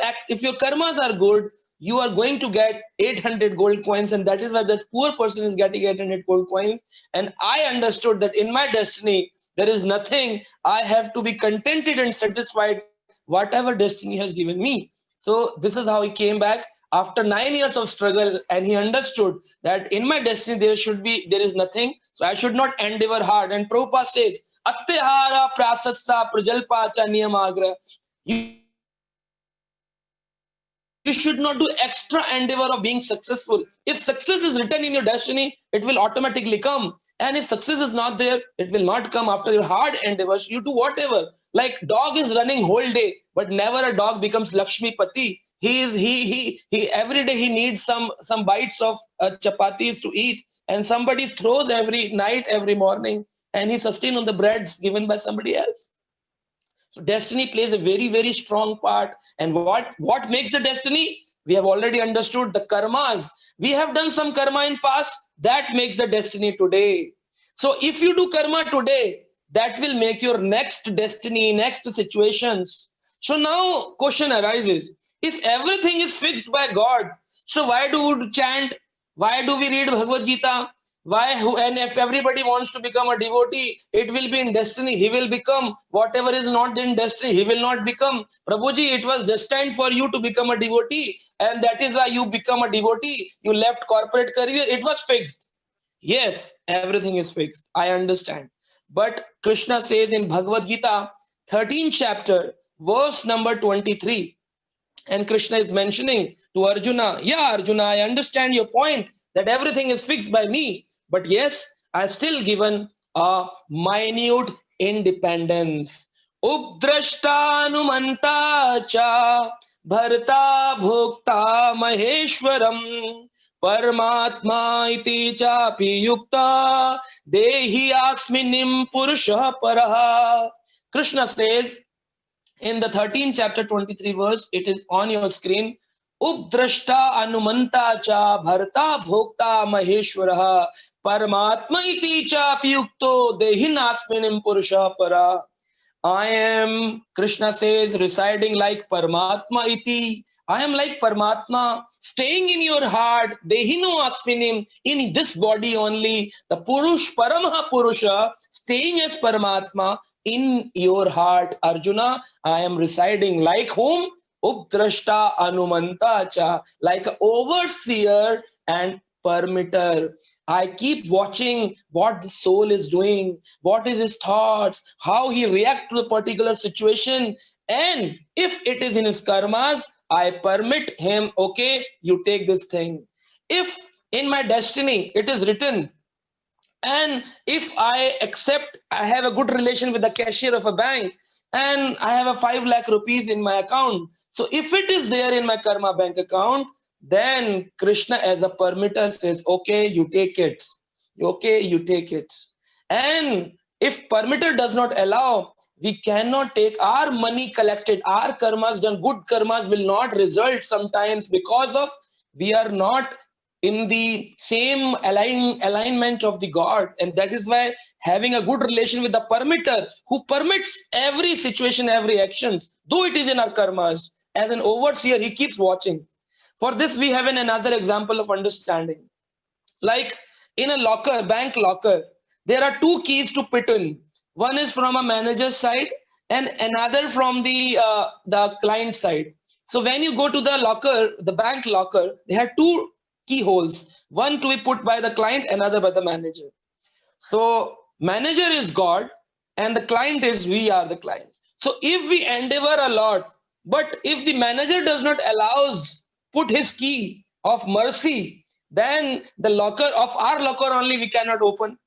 karmas are good, you are going to get 800 gold coins." And that is why this poor person is getting 800 gold coins. And I understood that in my destiny there is nothing. I have to be contented and satisfied whatever destiny has given me. So this is how he came back after 9 years of struggle, and he understood that in my destiny there is nothing. So I should not endeavor hard. And Prabhupada says, "Atyahara prasassa prajalpacha niyamagra." You should not do extra endeavor of being successful. If success is written in your destiny, it will automatically come. And if success is not there, it will not come after your hard endeavors. You do whatever. Like dog is running whole day, but never a dog becomes Lakshmi Pati. He every day he needs some bites of chapatis to eat, and somebody throws every night, every morning, and he sustains on the breads given by somebody else. So destiny plays a very, very strong part. And what makes the destiny? We have already understood the karmas. We have done some karma in past, that makes the destiny today. So if you do karma today, that will make your next destiny, next situations. So now question arises: if everything is fixed by God, so why do we chant? Why do we read Bhagavad Gita? Why? And if everybody wants to become a devotee, it will be in destiny. He will become whatever is not in destiny. He will not become. Prabhuji, it was destined for you to become a devotee, and that is why you become a devotee. You left corporate career. It was fixed. Yes, everything is fixed. I understand. But Krishna says in Bhagavad Gita, 13th chapter, verse number 23, and Krishna is mentioning to Arjuna, "Yeah, Arjuna, I understand your point that everything is fixed by me, but yes, I still given a minute independence. Updrashtanumanta cha bharta bhokta maheshwaram Paramatma iti chapi yukta dehi asminim purusha paraha." Krishna says in the 13th chapter 23 verse, it is on your screen. Updrashta anumanta cha bharta bhokta maheshwaraha paramatma iti cha piyukto dehinasminim purusha para. I am, Krishna says, residing like Paramatma iti. I am like Paramatma, staying in your heart, Dehino Asminim, in this body only. The Purush, Paramaha Purusha, staying as Paramatma in your heart. Arjuna, I am residing like whom? Updrashta Anumanta cha, like an overseer and permitter. I keep watching what the soul is doing, what is his thoughts, how he reacts to the particular situation. And if it is in his karmas, I permit him, okay, you take this thing. If in my destiny it is written, and if I accept, I have a good relation with the cashier of a bank, and I have a 5 lakh rupees in my account. So if it is there in my karma bank account, then Krishna as a permitter says, okay, you take it. Okay, you take it. And if permitter does not allow, we cannot take our money collected, our karmas done, good karmas will not result sometimes because of we are not in the same alignment of the God. And that is why having a good relation with the permitter who permits every situation, every actions, though it is in our karmas, as an overseer, he keeps watching. For this, we have another example of understanding. Like in a locker, bank locker, there are two keys to put in. One is from a manager's side and another from the client side. So when you go to the locker, the bank locker, they have two keyholes. One to be put by the client, another by the manager. So manager is God and the client is we are the clients. So if we endeavor a lot, but if the manager does not allows put his key of mercy, then the locker of our locker only we cannot open.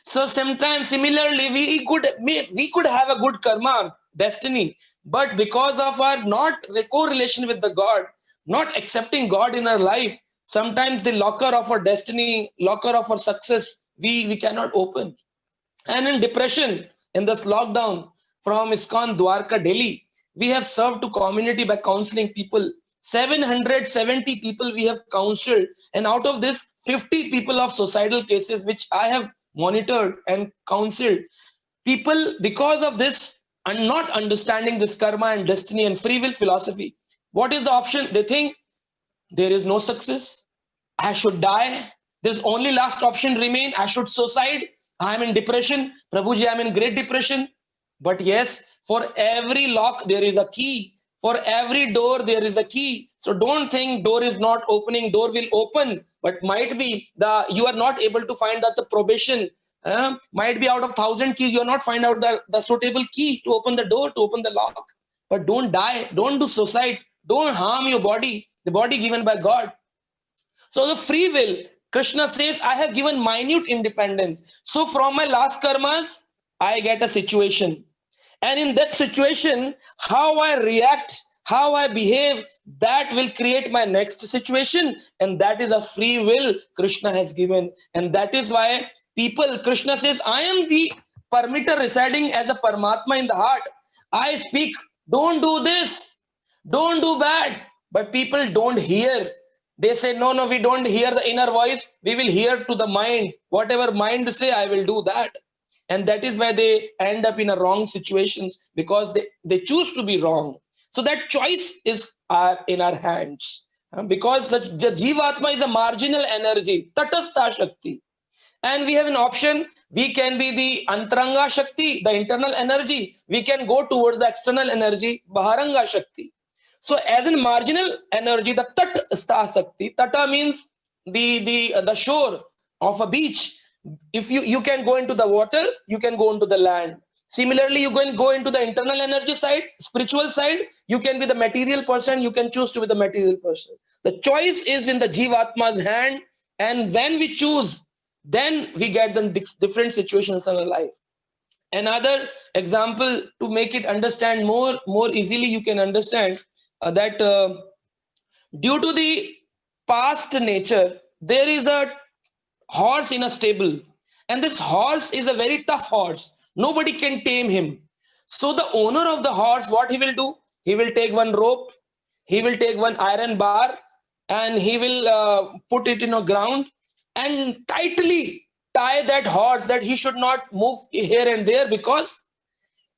So sometimes similarly we could have a good karma destiny, but because of our not correlation with the God, not accepting God in our life, sometimes the locker of our destiny, locker of our success, we cannot open. And in depression, in this lockdown from ISKCON Dwarka, Delhi, we have served to community by counseling people. 770 people we have counseled, and out of this, 50 people of suicidal cases, which I have monitored and counseled. People, because of this and not understanding this karma and destiny and free will philosophy, what is the option? They think there is no success. I should die. There's only last option remain. I should suicide. I'm in depression. Prabhuji, I'm in great depression. But yes, for every lock, there is a key. For every door, there is a key. So don't think door is not opening. Door will open, but might be you are not able to find out the probation. Might be out of 1,000 keys, you are not find out the suitable key to open the door, to open the lock. But don't die. Don't do suicide. Don't harm your body. The body given by God. So the free will, Krishna says, I have given minute independence. So from my last karmas, I get a situation. And in that situation, how I react, how I behave, that will create my next situation. And that is a free will Krishna has given. And that is why people, Krishna says, I am the permitter residing as a Paramatma in the heart. I speak, don't do this, don't do bad. But people don't hear. They say, no, no, we don't hear the inner voice. We will hear to the mind. Whatever mind say, I will do that. And that is why they end up in a wrong situations, because they choose to be wrong. So that choice is in our hands. Because the Jivatma is a marginal energy, Tatastha Shakti. And we have an option. We can be the Antaranga Shakti, the internal energy. We can go towards the external energy, Baharanga Shakti. So as in marginal energy, the Tat Stha Shakti, Tata means the shore of a beach. If you can go into the water, you can go into the land. Similarly, you can go into the internal energy side, spiritual side. You can be the material person. You can choose to be the material person. The choice is in the Jivatma's hand. And when we choose, then we get the different situations in our life. Another example to make it understand more easily, you can understand that due to the past nature, there is a horse in a stable, and this horse is a very tough horse. Nobody can tame him. So the owner of the horse, what he will do? He will take one rope, he will take one iron bar, and he will put it in a ground and tightly tie that horse, that he should not move here and there, because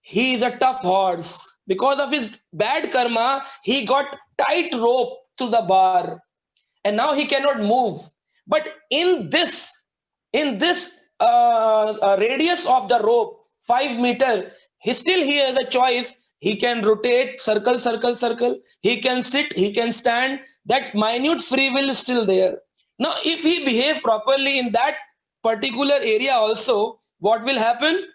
he is a tough horse. Because of his bad karma, he got tight rope to the bar, and now he cannot move. But in this radius of the rope, 5 meter, he has a choice. He can rotate, circle, circle, circle. He can sit, he can stand. That minute free will is still there. Now, if he behave properly in that particular area also, what will happen?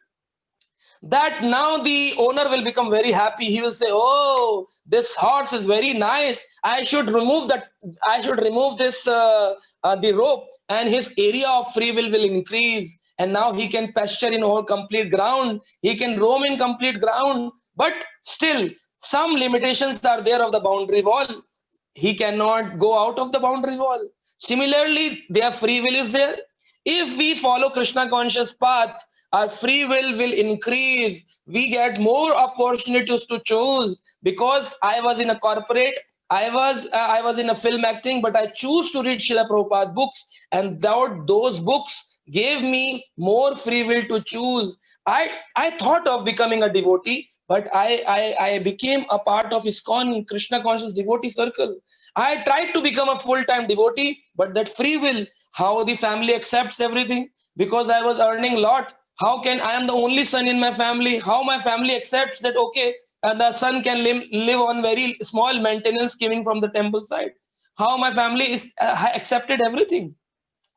That now the owner will become very happy. He will say, oh, this horse is very nice. I should remove this the rope, and his area of free will increase. And now he can pasture in whole complete ground. He can roam in complete ground. But still, some limitations are there of the boundary wall. He cannot go out of the boundary wall. Similarly, their free will is there. If we follow Krishna conscious path, our free will increase. We get more opportunities to choose. Because I was in a corporate, I was in a film acting, but I choose to read Srila Prabhupada books, and those books gave me more free will to choose. I thought of becoming a devotee, but I became a part of ISKCON Krishna conscious devotee circle. I tried to become a full-time devotee, but that free will, how the family accepts everything, because I was earning a lot. How can I am the only son in my family? How my family accepts that? Okay, the son can live on very small maintenance giving from the temple side. How my family is accepted everything.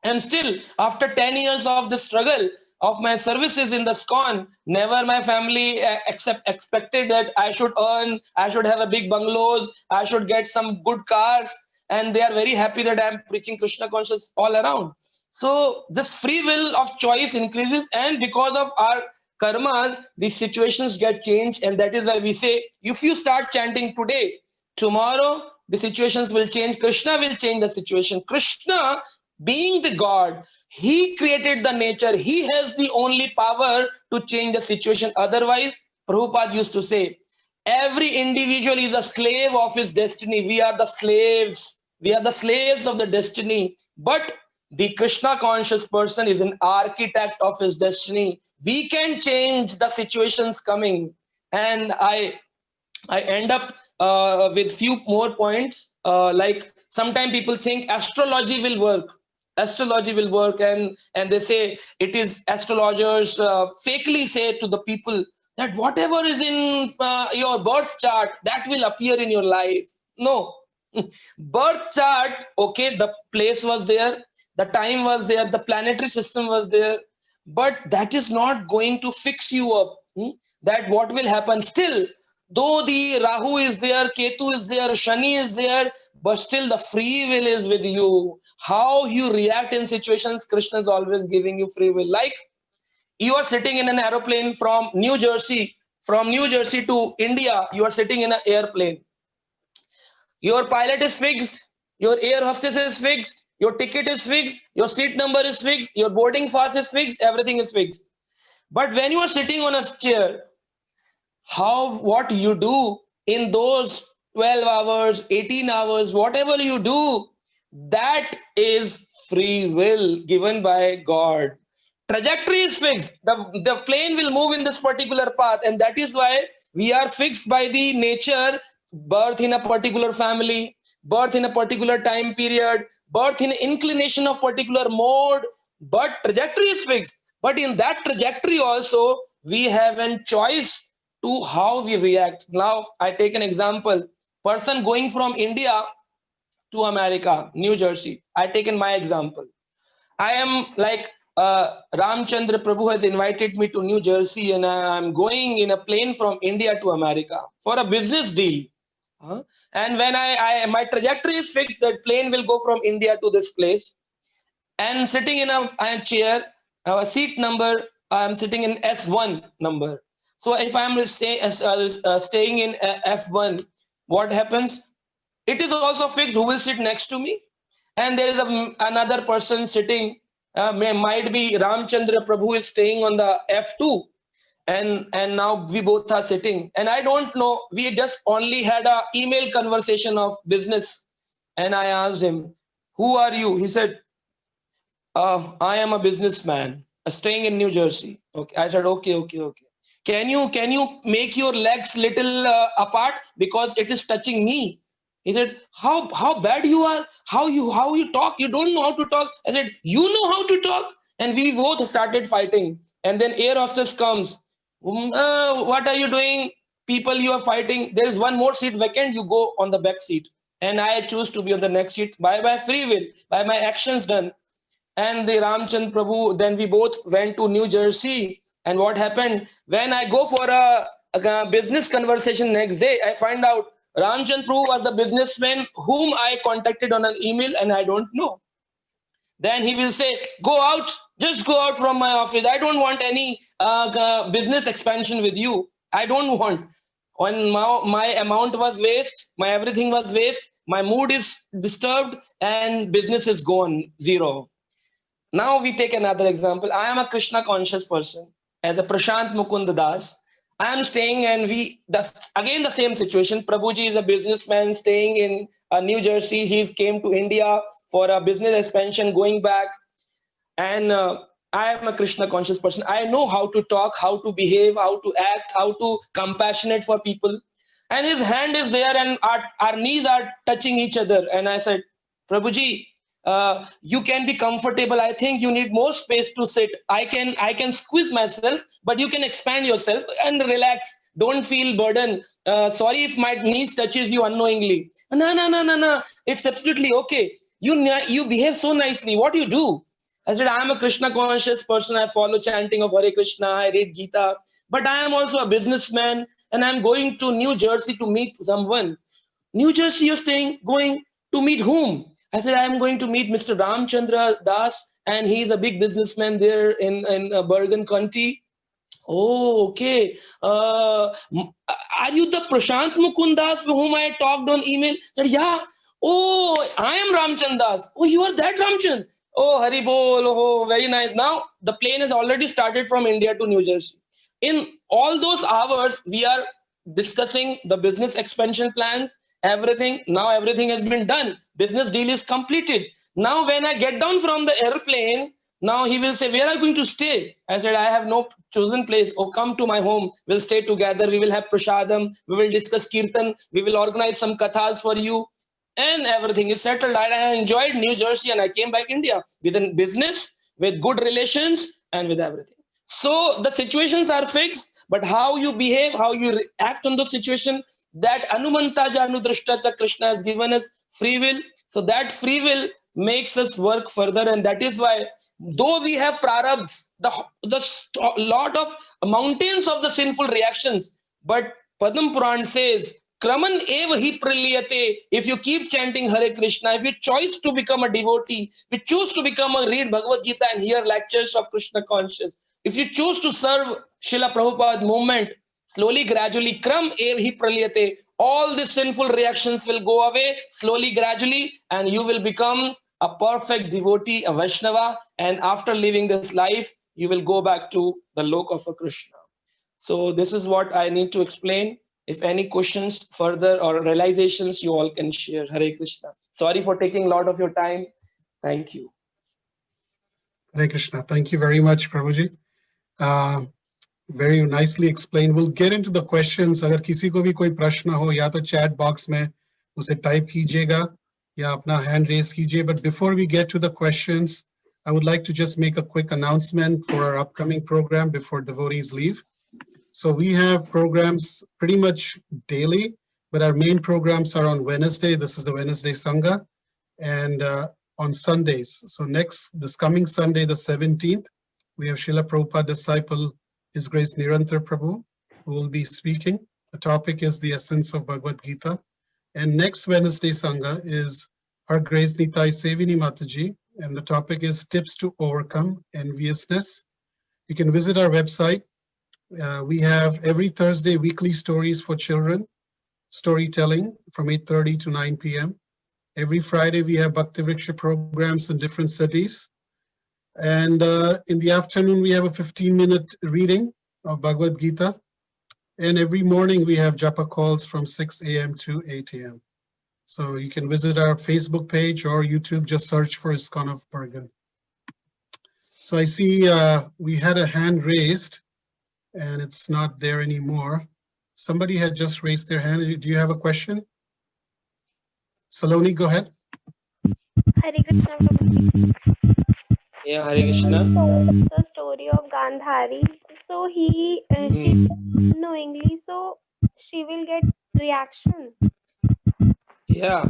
And still, after 10 years of the struggle of my services in the SCON, never my family expected that I should earn, I should have a big bungalows, I should get some good cars. And they are very happy that I'm preaching Krishna conscious all around. So this free will of choice increases, and because of our karmas, these situations get changed. And that is why we say, if you start chanting today, tomorrow the situations will change. Krishna will change the situation. Krishna, being the God, he created the nature. He has the only power to change the situation. Otherwise, Prabhupada used to say, every individual is a slave of his destiny. We are the slaves. We are the slaves of the destiny. But the Krishna conscious person is an architect of his destiny. We can change the situations coming. And I end up with few more points. Like sometimes people think astrology will work. Astrology will work, and they say it is astrologers fakely say to the people that whatever is in your birth chart that will appear in your life. No, birth chart. Okay, the place was there, the time was there, the planetary system was there, but that is not going to fix you up. That what will happen still, though the Rahu is there, Ketu is there, Shani is there, but still the free will is with you. How you react in situations, Krishna is always giving you free will. Like you are sitting in an aeroplane from New Jersey to India, you are sitting in an airplane. Your pilot is fixed, your air hostess is fixed, your ticket is fixed, your seat number is fixed, your boarding pass is fixed, everything is fixed. But when you are sitting on a chair, what you do in those 12 hours, 18 hours, whatever you do, that is free will given by God. Trajectory is fixed. The plane will move in this particular path, and that is why we are fixed by the nature. Birth in a particular family, birth in a particular time period, birth in inclination of particular mode, but trajectory is fixed. But in that trajectory also, we have a choice to how we react. Now, I take an example. Person going from India to America, New Jersey. I taken my example. I am like Ramchandra Prabhu has invited me to New Jersey, and I'm going in a plane from India to America for a business deal. And when my trajectory is fixed, that plane will go from India to this place, and sitting in a chair, a seat number, I'm sitting in S1 number. So if I'm staying in F1, what happens? It is also fixed who will sit next to me, and there is another person sitting. Might be Ramchandra Prabhu is staying on the F2, and now we both are sitting. And I don't know. We just only had a email conversation of business, and I asked him, "Who are you?" He said, I am a businessman staying in New Jersey. Okay, I said, okay. Can you make your legs little apart because it is touching me? He said, how bad you are? How you talk? You don't know how to talk. I said, you know how to talk? And we both started fighting. And then air hostess comes. What are you doing? People, you are fighting. There is one more seat vacant. You go on the back seat. And I choose to be on the next seat by my free will, by my actions done. And the Ramchand Prabhu, then we both went to New Jersey. And what happened? When I go for a business conversation next day, I find out Ramchand Prabhu was a businessman whom I contacted on an email and I don't know. Then he will say, go out, just go out from my office. I don't want any business expansion with you. I don't want. When my amount was waste, my everything was waste, my mood is disturbed and business is gone, zero. Now we take another example. I am a Krishna conscious person. As a Prashant Mukund Das, I am staying, and again the same situation. Prabhuji is a businessman staying in New Jersey. He came to India for a business expansion, going back, and I am a Krishna conscious person. I know how to talk, how to behave, how to act, how to compassionate for people. And his hand is there, and our knees are touching each other. And I said, Prabhuji, you can be comfortable. I think you need more space to sit. I can squeeze myself, but you can expand yourself and relax. Don't feel burden. Sorry if my knees touches you unknowingly. No, no, no, no, no. It's absolutely okay. You behave so nicely. What do you do? I said, I am a Krishna conscious person. I follow chanting of Hare Krishna. I read Gita. But I am also a businessman, and I'm going to New Jersey to meet someone. New Jersey, you're staying, going to meet whom? I said, I am going to meet Mr. Ramchandra Das, and he's a big businessman there in Bergen County. Oh, okay. Are you the Prashant Mukundas whom I talked on email? Said, yeah. Oh, I am Ramchandas. Oh, you are that Ramchand. Oh, Haribol. Oh, very nice. Now the plane has already started from India to New Jersey. In all those hours, we are discussing the business expansion plans, everything. Now everything has been done. Business deal is completed. Now when I get down from the airplane, now he will say, where are you going to stay? I said, I have no chosen place. Oh, come to my home. We'll stay together. We will have prasadam. We will discuss kirtan. We will organize some kathas for you. And everything is settled. I enjoyed New Jersey, and I came back India with a business, with good relations, and with everything. So the situations are fixed, but how you behave, how you act on the situation, that Anumantaja Anudrashtacha Krishna has given us free will. So that free will makes us work further, and that is why, though we have prarabdhs, the lot of mountains of the sinful reactions, but Padam Puran says, Kraman eva hi praliyate. If you keep chanting Hare Krishna, if you choose to become a devotee, if you choose to become a read Bhagavad Gita and hear lectures of Krishna conscious, if you choose to serve Srila Prabhupada movement, slowly, gradually, Kram eva hi praliyate, all the sinful reactions will go away slowly, gradually, and you will become a perfect devotee, a Vaishnava, and after leaving this life, you will go back to the lok of a Krishna. So this is what I need to explain. If any questions further or realizations, you all can share. Hare Krishna. Sorry for taking a lot of your time. Thank you. Hare Krishna. Thank you very much, Prabhuji. Very nicely explained. We'll get into the questions. अगर किसी को भी कोई प्रश्न हो या तो chat box में उसे type कीजिएगा या अपना hand raise कीजिए. But before we get to the questions, I would like to just make a quick announcement for our upcoming program before devotees leave. So we have programs pretty much daily, but our main programs are on Wednesday. This is the Wednesday Sangha, and on Sundays. So this coming Sunday, the 17th, we have Srila Prabhupada disciple, His Grace Nirantar Prabhu, who will be speaking. The topic is the essence of Bhagavad Gita. And next Wednesday Sangha is Her Grace Nitai Sevini Mataji, and the topic is tips to overcome enviousness. You can visit our website. We have every Thursday weekly stories for children, storytelling from 8:30 to 9 p.m. Every Friday we have Bhakti Vriksha programs in different cities. And in the afternoon we have a 15-minute reading of Bhagavad Gita. And every morning we have japa calls from 6 a.m. to 8 a.m. So you can visit our Facebook page or YouTube, just search for ISKCON of Bergen. So I see we had a hand raised and it's not there anymore. Somebody had just raised their hand. Do you have a question? Saloni, go ahead. Hare Krishna. Yeah, Hare Krishna. The story of Gandhari. So she unknowingly, so she will get reaction. Yeah,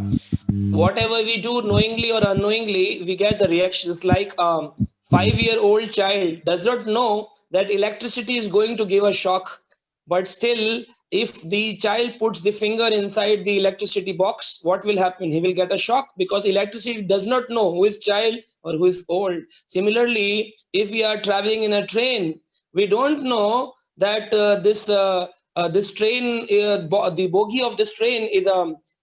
whatever we do knowingly or unknowingly, we get the reactions. Like 5-year-old child does not know that electricity is going to give a shock, but still, if the child puts the finger inside the electricity box, what will happen? He will get a shock, because electricity does not know who is child or who is old. Similarly, if we are traveling in a train, we don't know that this train, the bogie of this train is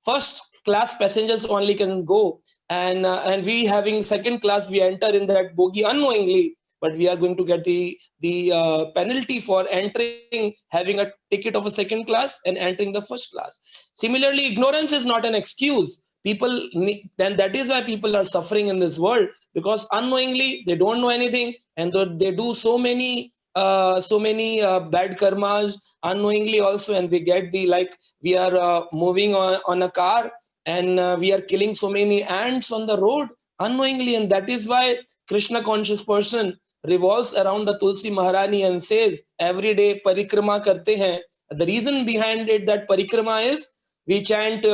first class passengers only can go, and we having second class, we enter in that bogie unknowingly. but we are going to get the penalty for entering, having a ticket of a second class and entering the first class. Similarly, ignorance is not an excuse. People and that is why people are suffering in this world, because unknowingly they don't know anything, and they do so many bad karmas unknowingly also, and they get the, like, we are moving on a car, and we are killing so many ants on the road unknowingly. And that is why Krishna conscious person revolves around the Tulsi Maharani and says every day parikrama karte hain. The reason behind it, that parikrama is, we chant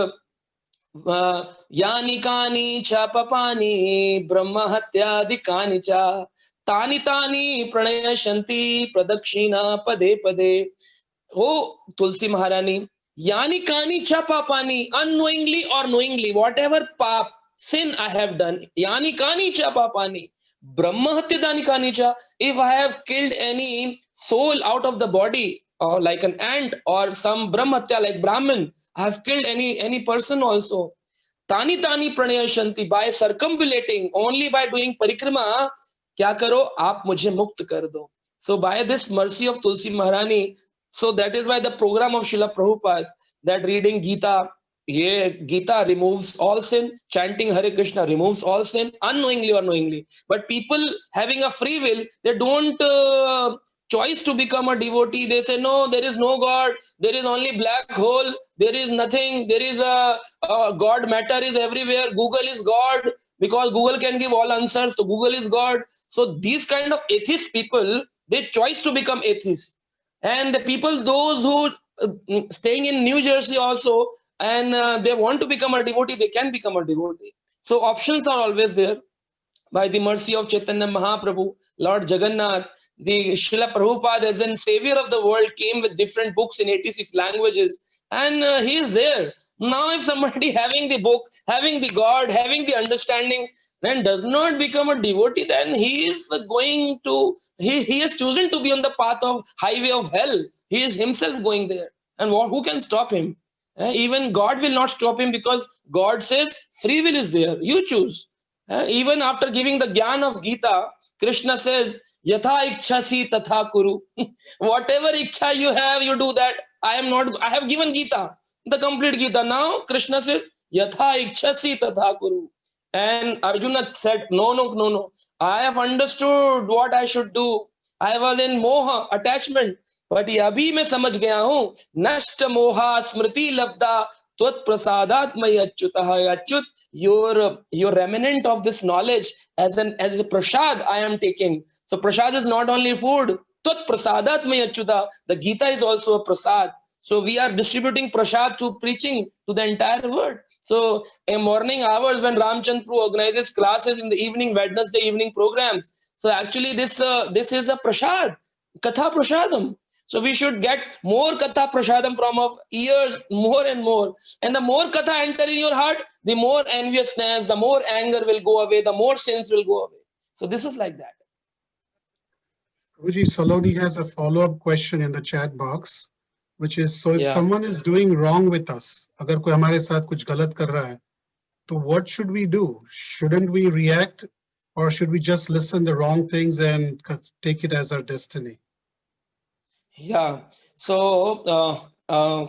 यानि कानि च पपानि ब्रह्म हत्यादिकानि च तानि तानि प्रणयशन्ति प्रदक्षिणा पदे पदे. Oh, Tulsi Maharani, yani kani cha papani, unknowingly or knowingly, whatever pap, sin I have done, yani kani cha papani, brahma hatyadani kani cha, if I have killed any soul out of the body, or like an ant, or some brahmatya like Brahmin, I have killed any person also. Tani tani pranayashanti, by circumambulating, only by doing parikrama, kya karo, aap mujhe mukt kar do. So by this mercy of Tulsi Maharani, so that is why the program of Srila Prabhupada, that reading Gita, Gita removes all sin, chanting Hare Krishna removes all sin, unknowingly or knowingly. But people having a free will, they don't choice to become a devotee. They say, no, there is no God, there is only black hole, there is nothing, there is a God, matter is everywhere, Google is God, because Google can give all answers, so Google is God. So these kind of atheist people, they choose to become atheists. And the people, those who staying in New Jersey also, and they want to become a devotee, they can become a devotee. So options are always there. By the mercy of Chaitanya Mahaprabhu, Lord Jagannath, the Srila Prabhupada as an savior of the world came with different books in 86 languages, and he is there. Now if somebody having the book, having the God, having the understanding, then does not become a devotee, then he is going to, he has chosen to be on the path of highway of hell. He is himself going there. And who can stop him? Even God will not stop him, because God says free will is there. You choose. Even after giving the Gyan of Gita, Krishna says, Yatha ikchasi tatha kuru. Whatever iksha you have, you do that. I have given Gita, the complete Gita. Now Krishna says, Yatha ikchasi tatha kuru. And Arjuna said, no. I have understood what I should do. I was in moha, attachment. But abhi मैं समझ गया हूँ, नष्ट मोहा स्मृति लब्धा त्वत् प्रसादात मयि अच्युतः. Achyut, your remnant of this knowledge as a prasad I am taking. So prasad is not only food. Twat prasadat maya achyuta. The Gita is also a prasad. So we are distributing prasad through preaching to the entire world. So in morning hours when Ramchandra Prabhu organizes classes, in the evening, Wednesday evening programs. So actually this is a prasad, katha prasadam. So we should get more katha prasadam from our ears, more and more. And the more katha enter in your heart, the more enviousness, the more anger will go away, the more sins will go away. So this is like that. Prabhuji, Saloni has a follow-up question in the chat box, which is, so if Yeah. someone is doing wrong with us, agar koi hamare saath kuch galat kar raha hai, so what should we do? Shouldn't we react, or should we just listen the wrong things and take it as our destiny? Yeah. So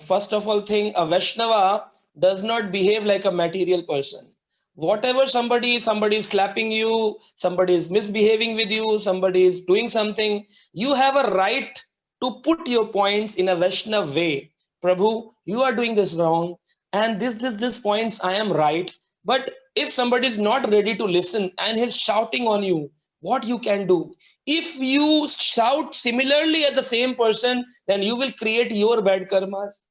first of all thing, a Vaishnava does not behave like a material person. Whatever somebody is slapping you, somebody is misbehaving with you, somebody is doing something, you have a right to put your points in a Vaishnava way. Prabhu, you are doing this wrong, and this points I am right. But if somebody is not ready to listen and he's shouting on you, what you can do? If you shout similarly at the same person, then you will create your bad karmas.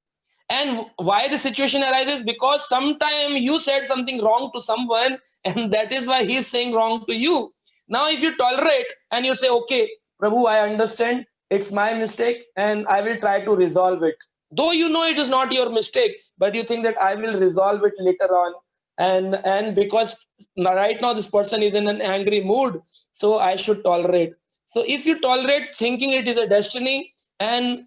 And why the situation arises? Because sometime you said something wrong to someone, and that is why he is saying wrong to you. Now, if you tolerate and you say, okay, Prabhu, I understand, it's my mistake, and I will try to resolve it. Though you know it is not your mistake, but you think that I will resolve it later on. And because right now this person is in an angry mood, so I should tolerate. So if you tolerate thinking it is a destiny, and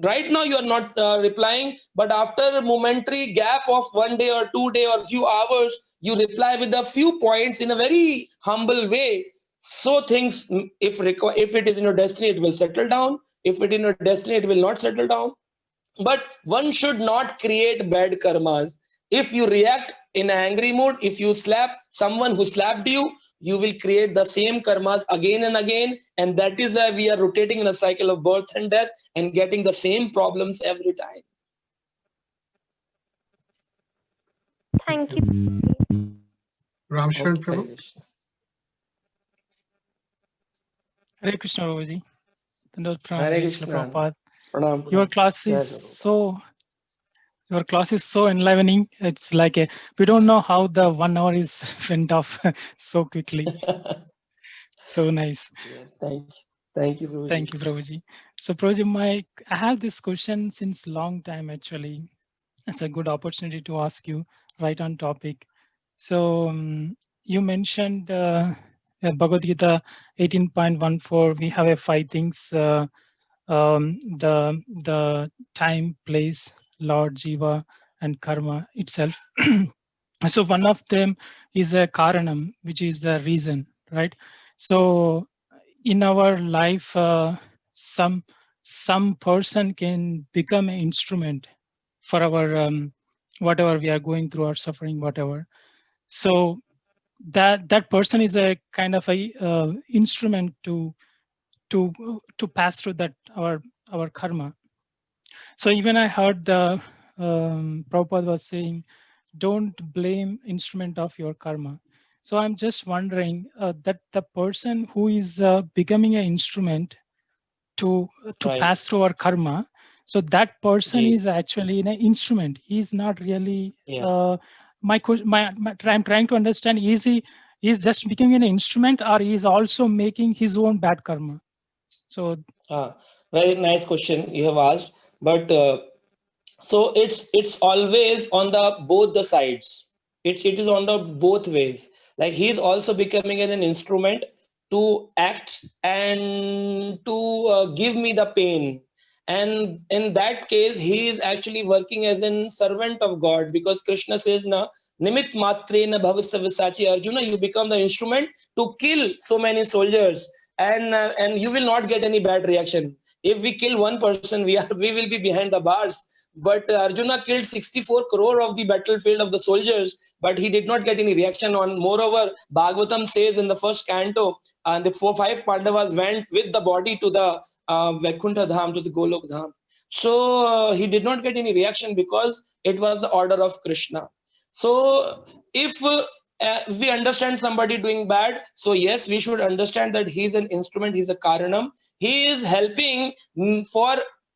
right now you are not replying, but after a momentary gap of 1 day or 2 day or few hours, you reply with a few points in a very humble way, So things, if it is in your destiny, it will settle down. If it is in your destiny, it will not settle down. But one should not create bad karmas. If you react in an angry mood, if you slap someone who slapped you, you will create the same karmas again and again. And that is why we are rotating in a cycle of birth and death and getting the same problems every time. Thank you, Prabhuji. Ramcharan Okay, Hare Prabhu. Krishna. Hare Krishna, Prabhuji. Tandoor Pranam, Hare Jai Srila Krishna. Prabhupada. Pranam, Your pranam. class Jai is Srila your class is so enlivening. It's like we don't know how the 1 hour is went off so quickly. Prabhupada. So nice. Yeah, thank you. Thank you, Prabhuji. Thank you, Prabhuji. So Prabhuji, I have this question since long time actually. It's a good opportunity to ask you right on topic. So you mentioned Bhagavad Gita 18.14. We have 5 things: the time, place, Lord, Jiva, and karma itself. So one of them is a karanam, which is the reason, right? So in our life, some person can become an instrument for our whatever we are going through or suffering, whatever. So that person is a kind of a instrument to pass through that our karma. So even I heard the Prabhupada was saying, don't blame instrument of your karma. So I'm just wondering that the person who is becoming an instrument to Right. pass through our karma, so that person Ji. is actually an instrument. He's not really. Yeah. I'm trying to understand: is he just becoming an instrument, or he is also making his own bad karma? So Very nice question you have asked. But so it's always on the both the sides. It is on the both ways. Like he's also becoming an instrument to act and to give me the pain. And in that case, he is actually working as a servant of God, because Krishna says, "Na nimit matrena bhavasya visachi." Arjuna, you become the instrument to kill so many soldiers, and you will not get any bad reaction. If we kill one person, we will be behind the bars. But Arjuna killed 64 crore of the battlefield of the soldiers, but he did not get any reaction on. Moreover, Bhagavatam says in the first canto, and the 5 Pandavas went with the body to the Vaikuntha Dham, to the Golok Dham. So he did not get any reaction because it was the order of Krishna. So if we understand somebody doing bad, so yes, we should understand that he's an instrument, he's a karanam. He is helping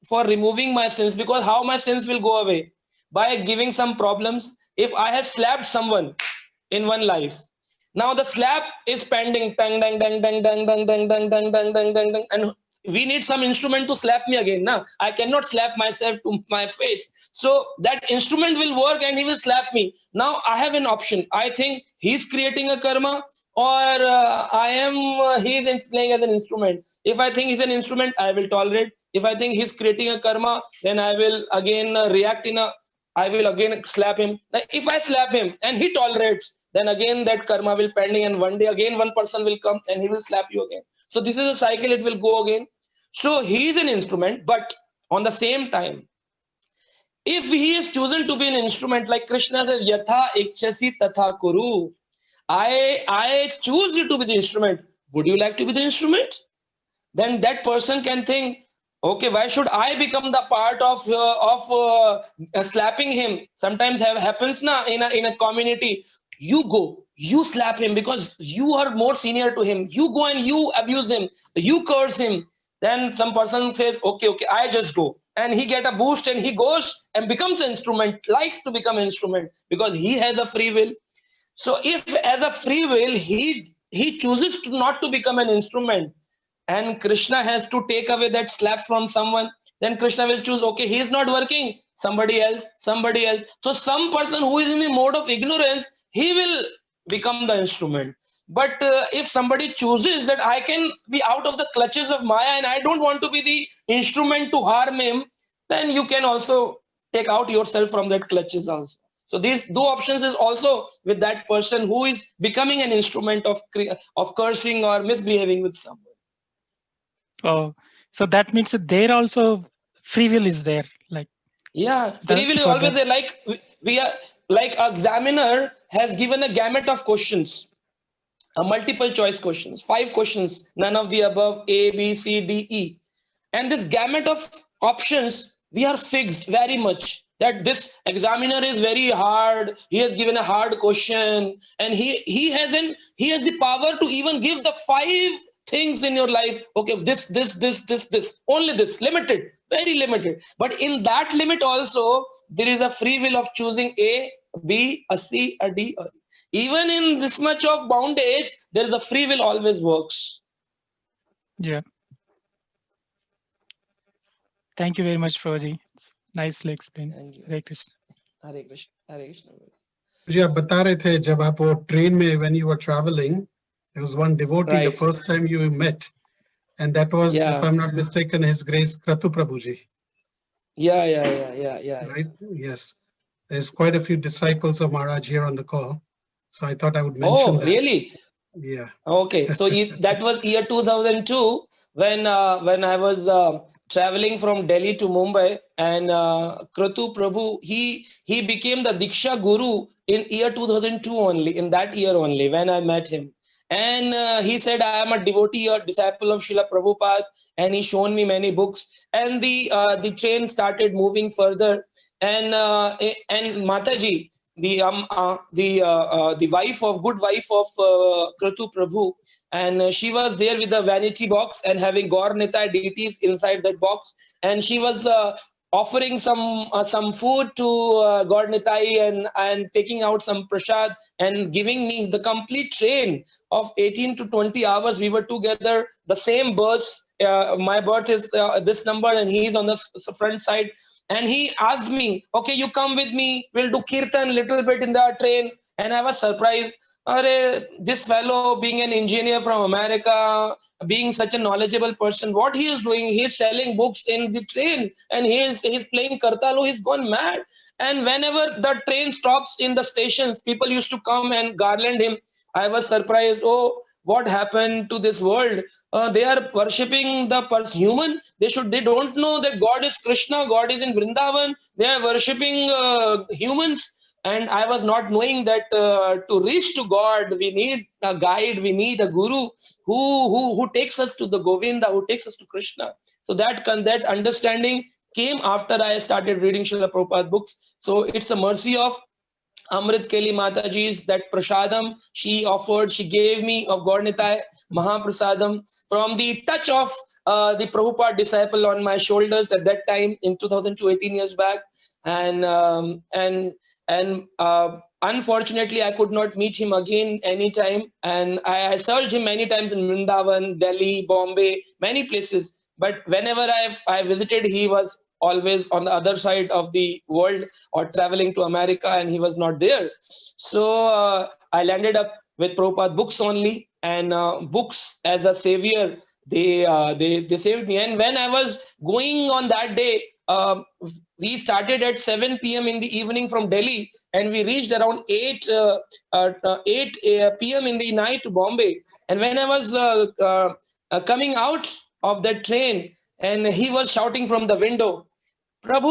for removing my sins, because how my sins will go away? By giving some problems. If I have slapped someone in one life, now the slap is pending, dang, dang, dang, dang, dang, dang, dang, dang, dang, dang, dang, dang, dang, and we need some instrument to slap me again. Now I cannot slap myself to my face, so that instrument will work and he will slap me. Now I have an option. I think he's creating a karma, or I am he's playing as an instrument. If I think he's an instrument, I will tolerate. If I think he's creating a karma, then I will again react in a, I will again slap him. Now, if I slap him and he tolerates, then again that karma will pending, and one day again one person will come and he will slap you again. So this is a cycle, it will go again. So he is an instrument, but on the same time, if he is chosen to be an instrument, like Krishna says, Yatha ikchasi tatha kuru. I choose you to be the instrument. Would you like to be the instrument? Then that person can think, okay, why should I become the part of slapping him? Sometimes happens na in a community. You go, you slap him because you are more senior to him. You go and you abuse him, you curse him. Then some person says, okay, I just go, and he get a boost and he goes and becomes an instrument, likes to become an instrument because he has a free will. So if as a free will he chooses to not to become an instrument, and Krishna has to take away that slap from someone, then Krishna will choose, okay, he is not working, somebody else. So some person who is in the mode of ignorance, he will become the instrument. But if somebody chooses that I can be out of the clutches of Maya and I don't want to be the instrument to harm him, then you can also take out yourself from that clutches also. So these two options is also with that person who is becoming an instrument of cursing or misbehaving with someone. Oh, so that means that there also free will is there, like Yeah, that free will is for always that. there. Like we are, like an examiner has given a gamut of questions, a multiple choice questions, 5 questions, none of the above, A, B, C, D, E. And this gamut of options, we are fixed very much that this examiner is very hard. He has given a hard question, and he has the power to even give the 5 things in your life. Okay, this, only this, limited, very limited. But in that limit also, there is a free will of choosing A, B, a C, a D, or E. Even in this much of bondage, there is a free will always works. Yeah. Thank you very much, Prabhuji. It's nicely explained. Thank you. Hare Krishna. Hare Krishna. Hare Krishna. जी आप बता रहे थे जब आप वो train में when you were traveling, there was one devotee the Right. first time you met, and that was, Yeah. if I'm not mistaken, His Grace Kratu Prabhuji, Yeah. right? Yes. There's quite a few disciples of Maharaj here on the call, so I thought I would mention Oh, that. really? Yeah. Okay. So that was year 2002 when I was traveling from Delhi to Mumbai, and Kratu Prabhu, he became the Diksha Guru in year 2002 only, in that year only when I met him. And he said, I am a devotee or disciple of Srila Prabhupada, and he shown me many books. And the train started moving further, and Mataji, the wife of good wife of Kratu Prabhu, and she was there with a vanity box and having Gaur Nitai deities inside that box, and she was offering some food to Gaur Nitai and taking out some prasad and giving me the complete train of 18 to 20 hours. We were together, the same bus. My berth is this number, and he's on the front side. And he asked me, okay, you come with me, we'll do kirtan a little bit in the train. And I was surprised. This fellow, being an engineer from America, being such a knowledgeable person, what he is doing, he's selling books in the train, and he's playing Kartalo, he's gone mad. And whenever the train stops in the stations, people used to come and garland him. I was surprised. Oh, what happened to this world? They are worshipping the human. They don't know that God is Krishna, God is in Vrindavan. They are worshipping humans. And I was not knowing that to reach to God, we need a guide, we need a guru who takes us to the Govinda, who takes us to Krishna. So that understanding came after I started reading Srila Prabhupada books. So it's a mercy of Amrit Keli Mataji's, that prasadam she offered, she gave me of Gaur Nitai Mahaprasadam, from the touch of the Prabhupada disciple on my shoulders at that time in 2002, 18 years back. And unfortunately, I could not meet him again anytime. And I searched him many times in Vrindavan, Delhi, Bombay, many places. But whenever I visited, he was always on the other side of the world or traveling to America, and he was not there. So I landed up with Prabhupada books only, and books as a savior, they saved me. And when I was going on that day, we started at 7 p.m. in the evening from Delhi, and we reached around 8 p.m. in the night to Bombay. And when I was coming out of that train, and he was shouting from the window, Prabhu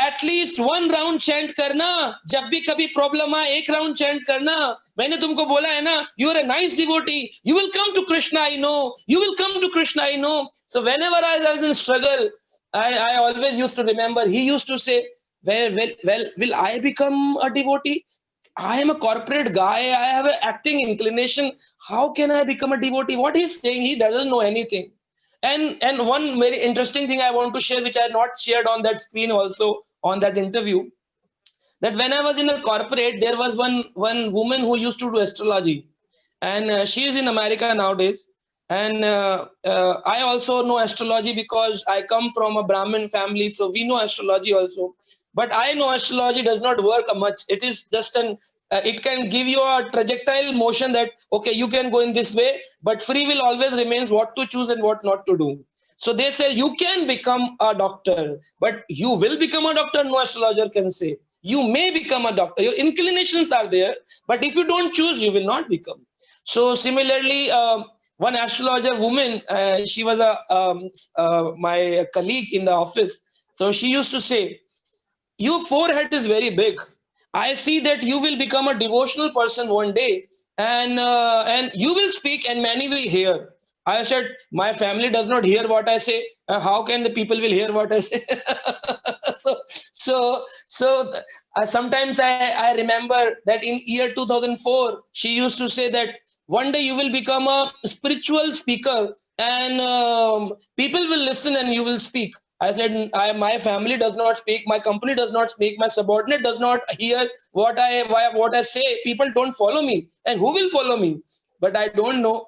at least 1 round chant करना, जब भी कभी problem आए 1 round chant करना. मैंने तुमको बोला है ना, you are a nice devotee, you will come to Krishna, I know, you will come to Krishna, I know. So whenever I was in struggle, I always used to remember, he used to say, well, will I become a devotee? I am a corporate guy, I have an acting inclination, how can I become a devotee? What he's saying, he doesn't know anything. And one very interesting thing I want to share, which I had not shared on that screen also on that interview, that when I was in a corporate, there was one woman who used to do astrology, and she is in America nowadays. And I also know astrology because I come from a Brahmin family, so we know astrology also. But I know astrology does not work much. It is just it can give you a trajectory motion that, okay, you can go in this way, but free will always remains what to choose and what not to do. So they say you can become a doctor, but you will become a doctor, no astrologer can say. You may become a doctor. Your inclinations are there, but if you don't choose, you will not become. So similarly, one astrologer woman, she was my colleague in the office. So she used to say, your forehead is very big. I see that you will become a devotional person one day, and you will speak, and many will hear. I said, my family does not hear what I say. How can the people will hear what I say? so, sometimes I remember that in year 2004, she used to say that one day you will become a spiritual speaker, and people will listen and you will speak. I said, my family does not speak, my company does not speak, my subordinate does not hear what I say. People don't follow me, and who will follow me? But I don't know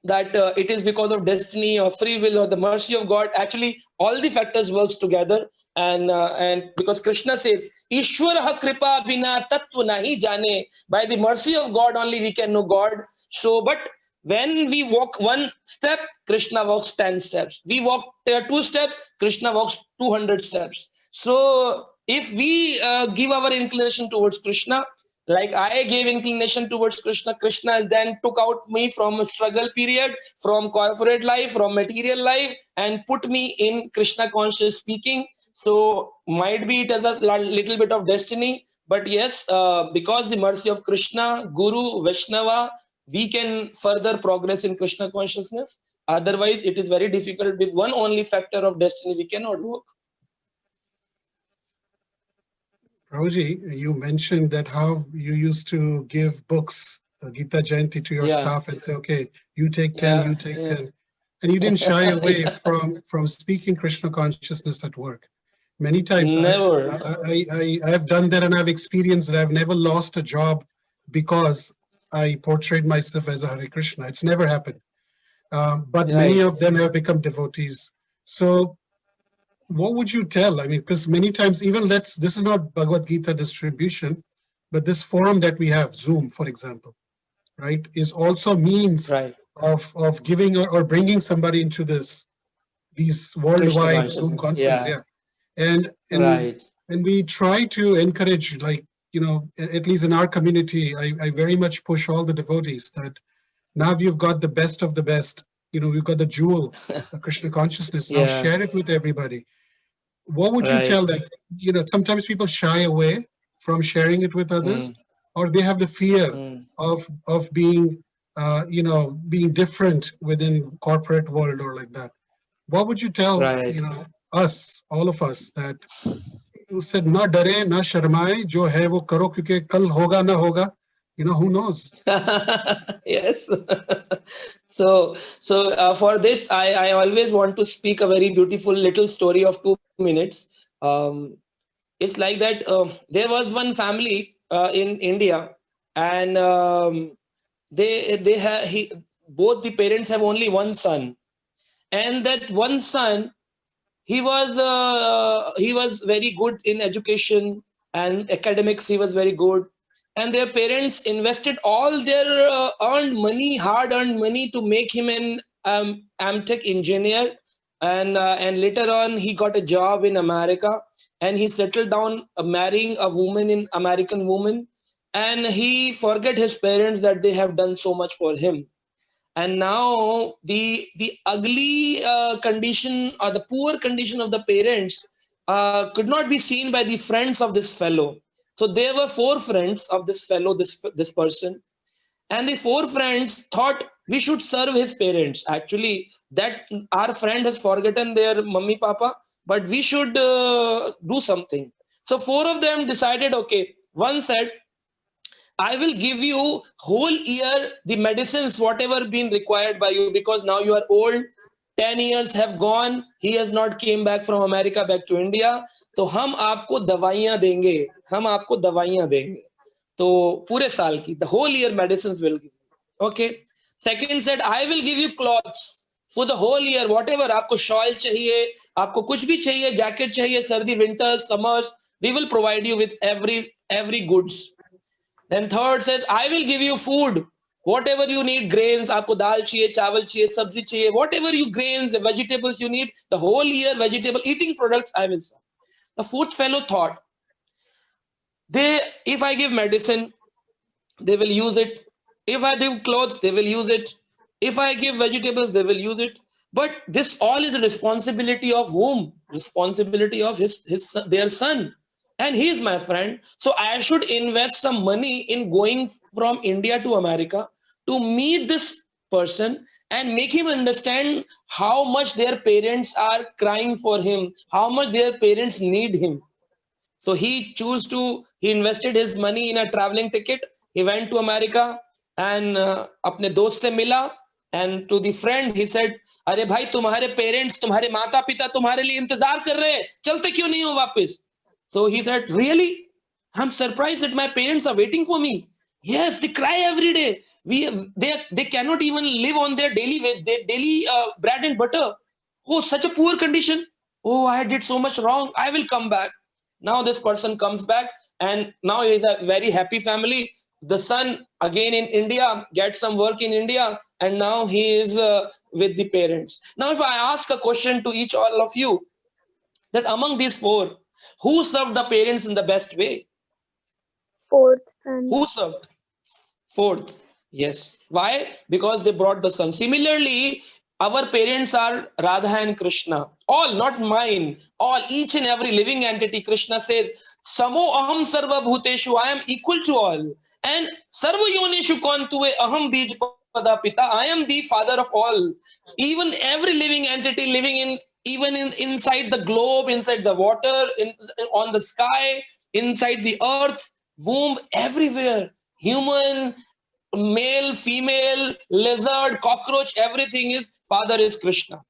that it is because of destiny or free will or the mercy of God. Actually, all the factors works together, and because Krishna says, "Ishwara kripa bina tattva nahi jane." By the mercy of God only we can know God. So, but when we walk one step, Krishna walks 10 steps. We walk 2 steps, Krishna walks 200 steps. So, if we give our inclination towards Krishna, like I gave inclination towards Krishna, Krishna then took out me from a struggle period, from corporate life, from material life, and put me in Krishna conscious speaking. So might be it as a little bit of destiny, but yes, because the mercy of Krishna, Guru, Vaishnava, we can further progress in Krishna consciousness. Otherwise, it is very difficult. With one only factor of destiny, we cannot work. Prabhuji, you mentioned that how you used to give books, Gita Jayanti, to your Yeah. staff and say, okay, you take 10, Yeah, you take yeah. 10. And you didn't shy away Yeah. from speaking Krishna consciousness at work. Many times Never. I have done that, and I've experienced that. I've never lost a job because I portrayed myself as a Hare Krishna. It's never happened. But many Right. of them have become devotees. So what would you tell? I mean, because many times, even this is not Bhagavad Gita distribution, but this forum that we have, Zoom, for example, right, is also means Right. of giving or bringing somebody into these Krishna worldwide Zoom consciousness. conference. Yeah. Yeah. And Right. we try to encourage, like, at least in our community, I very much push all the devotees that now you've got the best of the best. We've got the jewel, the Krishna consciousness. Now Yeah. share it with everybody. What would you Right. tell them? Sometimes people shy away from sharing it with others, Mm. or they have the fear Mm. of being, being different within corporate world or like that. What would you tell, Right. us, all of us, that you said, na dare, na sharmaye, jo hai wo karo, kyunki kal hoga na hoga, who knows? Yes. So for this, I always want to speak a very beautiful little story of 2 minutes. It's like that. There was one family in India, and they have both the parents have only one son, and that one son, he was very good in education and academics. He was very good, and their parents invested all their hard earned money to make him an Amtech engineer, and later on he got a job in America, and he settled down marrying a woman, in American woman, and he forget his parents that they have done so much for him. And now the ugly condition or the poor condition of the parents could not be seen by the friends of this fellow. So there were 4 friends of this fellow, this person, and the 4 friends thought we should serve his parents. Actually, that our friend has forgotten their mummy papa, but we should do something. So 4 of them decided, okay, one said, I will give you whole year the medicines, whatever been required by you, because now you are old. 10 years have gone. He has not came back from America back to India. तो हम आपको दवाइयां देंगे, हम आपको दवाइयां देंगे. तो पूरे साल की, the whole year medicines will give. Okay. Second said, I will give you clothes for the whole year, whatever. आपको shawl चाहिए, आपको कुछ भी चाहिए, jacket चाहिए, सर्दी, winters, summers, we will provide you with every goods. Then third says, I will give you food. Whatever you need, grains, आपको दाल चाहिए, चावल चाहिए, सब्जी चाहिए, whatever you grains, vegetables you need, the whole year vegetable eating products I will sell. The 4th fellow thought, If I give medicine, they will use it. If I give clothes, they will use it. If I give vegetables, they will use it. But this all is a responsibility of whom? Responsibility of their son. And he is my friend. So I should invest some money in going from India to America to meet this person and make him understand how much their parents are crying for him, how much their parents need him. So he invested his money in a traveling ticket. He went to America and अपने दोस्त से मिला, and to the friend he said, अरे भाई तुम्हारे parents, तुम्हारे माता पिता तुम्हारे लिए इंतजार कर रहे हैं, चलते क्यों नहीं हो वापस? So he said, really? I'm surprised that my parents are waiting for me. Yes, they cry every day. They cannot even live on their daily bread and butter. Oh, such a poor condition. Oh, I did so much wrong. I will come back. Now this person comes back, and now he is a very happy family. The son again in India gets some work in India, and now he is with the parents. Now, if I ask a question to each all of you, that among these four, who served the parents in the best way? Fourth son. Who served? Fourth. Yes. Why? Because they brought the son. Similarly, our parents are Radha and Krishna. All, not mine. All, each and every living entity. Krishna says, Samo aham sarva bhuteshu. I am equal to all. And sarva yonishu kontuve aham bij pada pita. I am the father of all. Even every living entity living in, even inside the globe, inside the water, on the sky, inside the earth, womb, everywhere. Human, male, female, lizard, cockroach, everything is father is Krishna.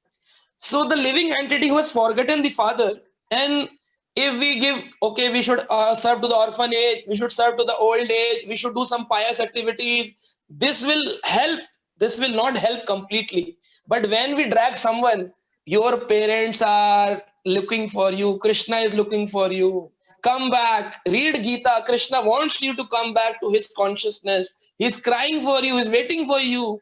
So the living entity who has forgotten the father, and if we give, okay, we should serve to the orphanage, we should serve to the old age, we should do some pious activities, this will help. This will not help completely. But when we drag someone, your parents are looking for you, Krishna is looking for you, come back, read Gita, Krishna wants you to come back to his consciousness, he's crying for you, he's waiting for you.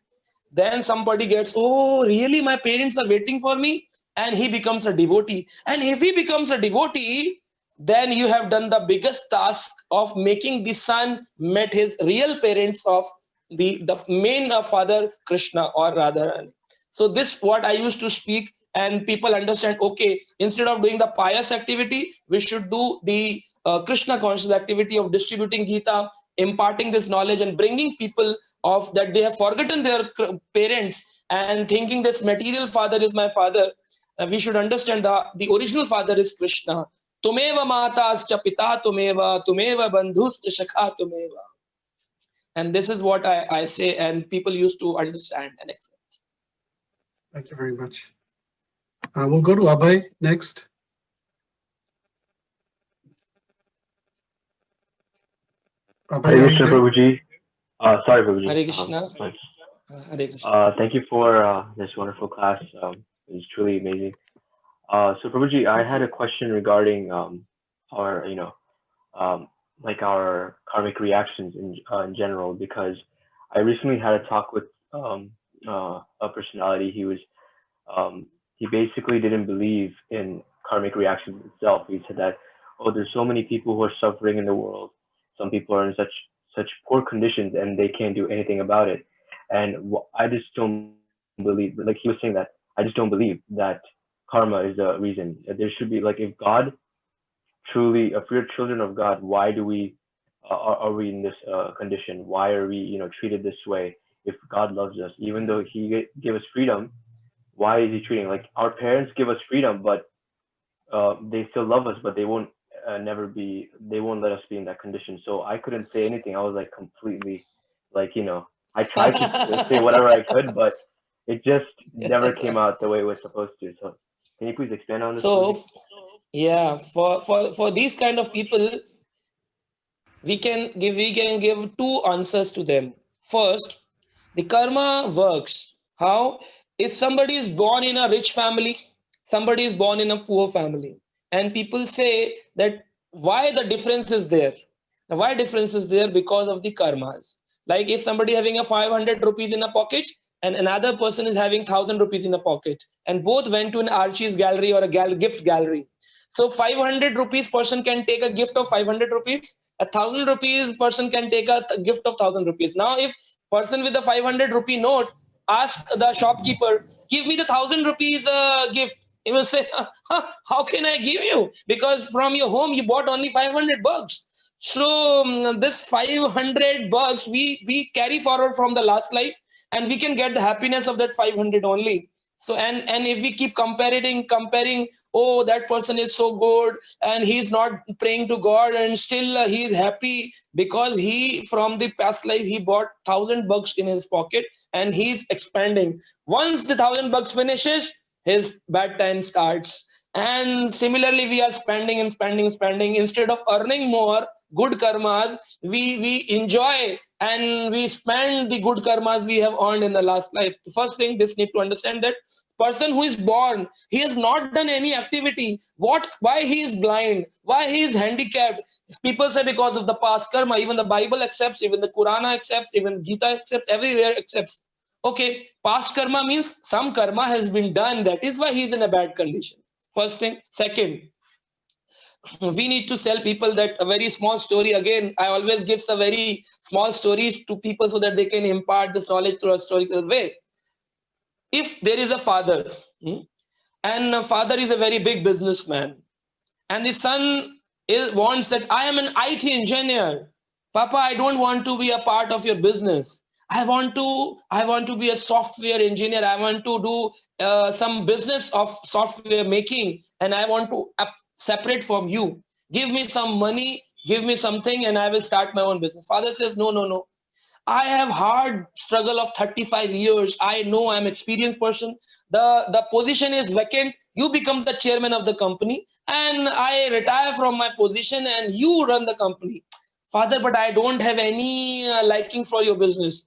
Then somebody gets, oh, really, my parents are waiting for me, and he becomes a devotee. And if he becomes a devotee, then you have done the biggest task of making the son met his real parents of the main father, Krishna or Radharani. So this what I used to speak, and people understand, okay, instead of doing the pious activity, we should do the Krishna conscious activity of distributing Gita, imparting this knowledge and bringing people of that they have forgotten their parents and thinking this material father is my father. We should understand the original father is Krishna. Tumeva matascha pita tumeva, tumeva bandhuscha shakha tumeva. And this is what I say, and people used to understand and accept. Thank you very much. We'll go to Abhay next. Abhay, Hare are you Krishna, there? Prabhuji. Sorry, Prabhuji. Hare Krishna. Hare Krishna. Thank you for this wonderful class. It was truly amazing. So, Prabhuji, I had a question regarding our, like our karmic reactions in general, because I recently had a talk with a personality. He basically didn't believe in karmic reactions itself. He said that, oh, there's so many people who are suffering in the world. Some people are in such poor conditions and they can't do anything about it. And I just don't believe, like he was saying that, I just don't believe that karma is the reason. There should be, like, if God truly, if we're children of God, why do we, are we in this condition? Why are we, treated this way? If God loves us, even though he gave us freedom, why is he treating, like, our parents give us freedom, but they still love us, but they won't they won't let us be in that condition. So I couldn't say anything. I was like completely, like, I tried to say whatever I could, but it just never came out the way it was supposed to. So can you please expand on this? So yeah, for these kind of people, we can give two answers to them. First, the karma works. How? If somebody is born in a rich family, somebody is born in a poor family, and people say that why the difference is there? Why difference is there? Because of the karmas. Like if somebody having a 500 rupees in a pocket and another person is having 1,000 rupees in a pocket, and both went to an Archie's gallery or a gift gallery. So 500 rupees person can take a gift of 500 rupees, 1,000 rupees person can take a gift of 1,000 rupees. Now, if person with a 500 rupee note ask the shopkeeper, give me the 1,000 rupees gift, he will say, how can I give you? Because from your home you bought only 500 bucks. So this 500 bucks we carry forward from the last life, and we can get the happiness of that 500 only. So and if we keep comparing, oh, that person is so good and he's not praying to God and still he is happy because he from the past life he bought 1,000 bucks in his pocket and he's expanding. Once the 1,000 bucks finishes, his bad time starts. And similarly, we are spending and spending instead of earning more good karmas. We enjoy and we spend the good karmas we have earned in the last life. The first thing, this need to understand that person who is born, he has not done any activity. Why he is blind? Why he is handicapped? People say because of the past karma. Even the Bible accepts, even the Quran accepts, even Gita accepts, everywhere accepts. Okay, past karma means some karma has been done. That is why he is in a bad condition. First thing. Second, we need to tell people that a very small story. Again, I always give some very small stories to people so that they can impart this knowledge through a historical way. If there is a father, and a father is a very big businessman, and the son wants that I am an IT engineer. Papa, I don't want to be a part of your business. I want to be a software engineer. I want to do some business of software making, and I want to separate from you. Give me some money, give me something, and I will start my own business. Father says, no. I have hard struggle of 35 years. I know I'm experienced person. The position is vacant. You become the chairman of the company, and I retire from my position, and you run the company. Father, but I don't have any liking for your business.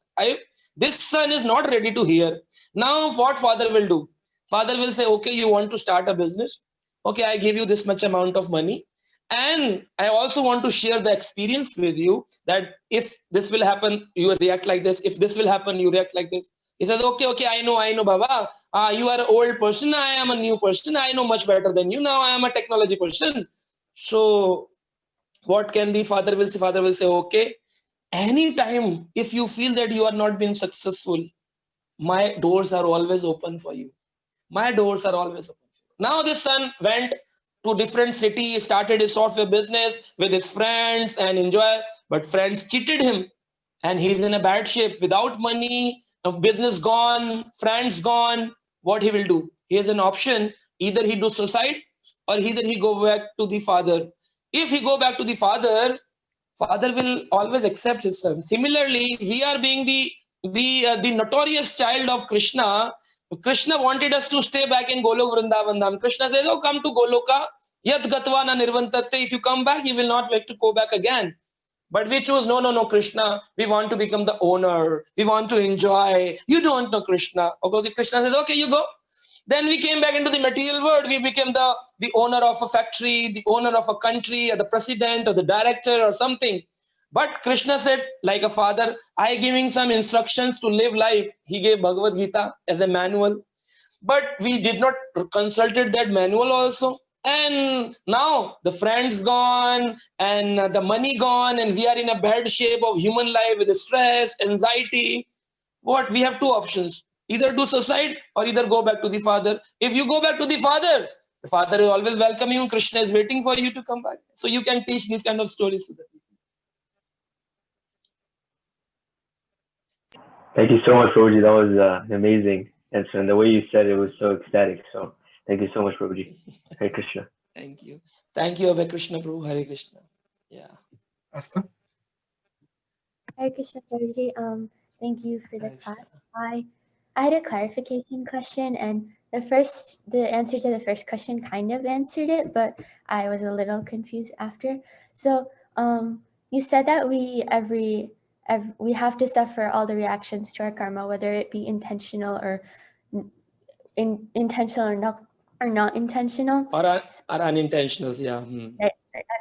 This son is not ready to hear. Now, what father will do? Father will say, okay, you want to start a business. Okay, I give you this much amount of money. And I also want to share the experience with you that if this will happen, you react like this. If this will happen, you react like this. He says, okay, I know, Baba. You are an old person. I am a new person. I know much better than you. Now I am a technology person. So what can be? Father will say, okay, anytime if you feel that you are not being successful, my doors are always open for you. My doors are always open. Now this son went to different city, started his software business with his friends and enjoy, but friends cheated him and he's in a bad shape without money, business gone, friends gone. What he will do? He has an option. Either he do suicide or either he go back to the father. If he go back to the father, father will always accept his son. Similarly, we are being the notorious child of Krishna. Krishna wanted us to stay back in Golok Vrindavan Dham. Krishna says, oh, come to Goloka. Yat gatva na nirvantate. If you come back, you will not wait to go back again. But we choose, no, Krishna. We want to become the owner. We want to enjoy. You don't know Krishna. Okay, Krishna says, okay, you go. Then we came back into the material world. We became the owner of a factory, the owner of a country, or the president, or the director, or something. But Krishna said, like a father, I giving some instructions to live life. He gave Bhagavad Gita as a manual. But we did not consulted that manual also. And now the friends gone and the money gone, and we are in a bad shape of human life with stress, anxiety. What? We have two options. Either do suicide or either go back to the father. If you go back to the father will always welcome you. Krishna is waiting for you to come back. So you can teach these kind of stories to the people. Thank you so much, Prabhuji. That was an amazing answer. And the way you said it was so ecstatic. So thank you so much, Prabhuji. Hare Krishna. Thank you. Thank you, Hare Krishna, Prabhu. Hare Krishna. Yeah. Asta? Hare Krishna, Prabhuji. Thank you for the class. I had a clarification question, and the answer to the first question kind of answered it, but I was a little confused after. So you said that we have to suffer all the reactions to our karma, whether it be intentional or intentional or not intentional. Or unintentional, yeah.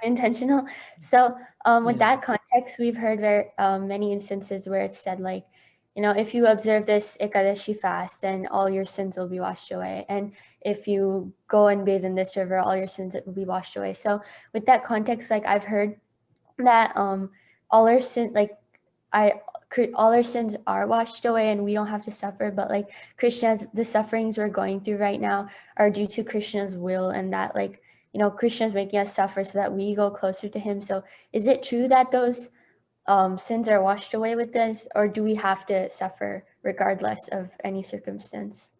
Unintentional. So with that context, we've heard many instances where it's said like, if you observe this Ekadashi fast, then all your sins will be washed away. And if you go and bathe in this river, all your sins will be washed away. So with that context, like I've heard that all our sin all our sins are washed away and we don't have to suffer, but like Krishna's, the sufferings we're going through right now are due to Krishna's will, and that like, you know, Krishna's making us suffer so that we go closer to him. So is it true that those sins are washed away with this, or do we have to suffer regardless of any circumstance?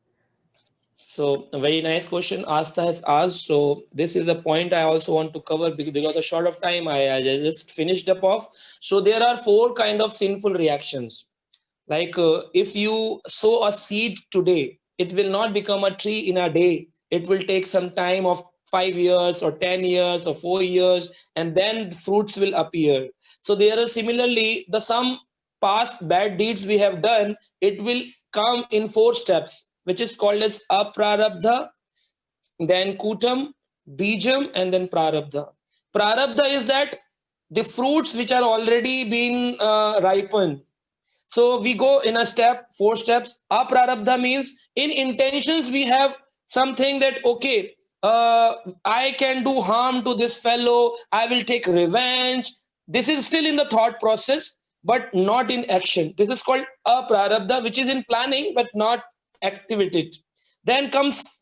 So a very nice question Asta has asked. So this is a point I also want to cover because of short of time, I just finished up off. So there are 4 kind of sinful reactions. Like if you sow a seed today, it will not become a tree in a day. It will take some time of 5 years or 10 years or 4 years, and then fruits will appear. So there are similarly some past bad deeds we have done, it will come in 4 steps, which is called as aprarabdha, then kutam, bijam, and then prarabdha. Prarabdha is that the fruits which are already been ripened. So we go in a step, 4 steps. Aprarabdha means in intentions we have something that, okay, I can do harm to this fellow, I will take revenge. This is still in the thought process, but not in action. This is called aprarabdha, which is in planning, but not activated. Then comes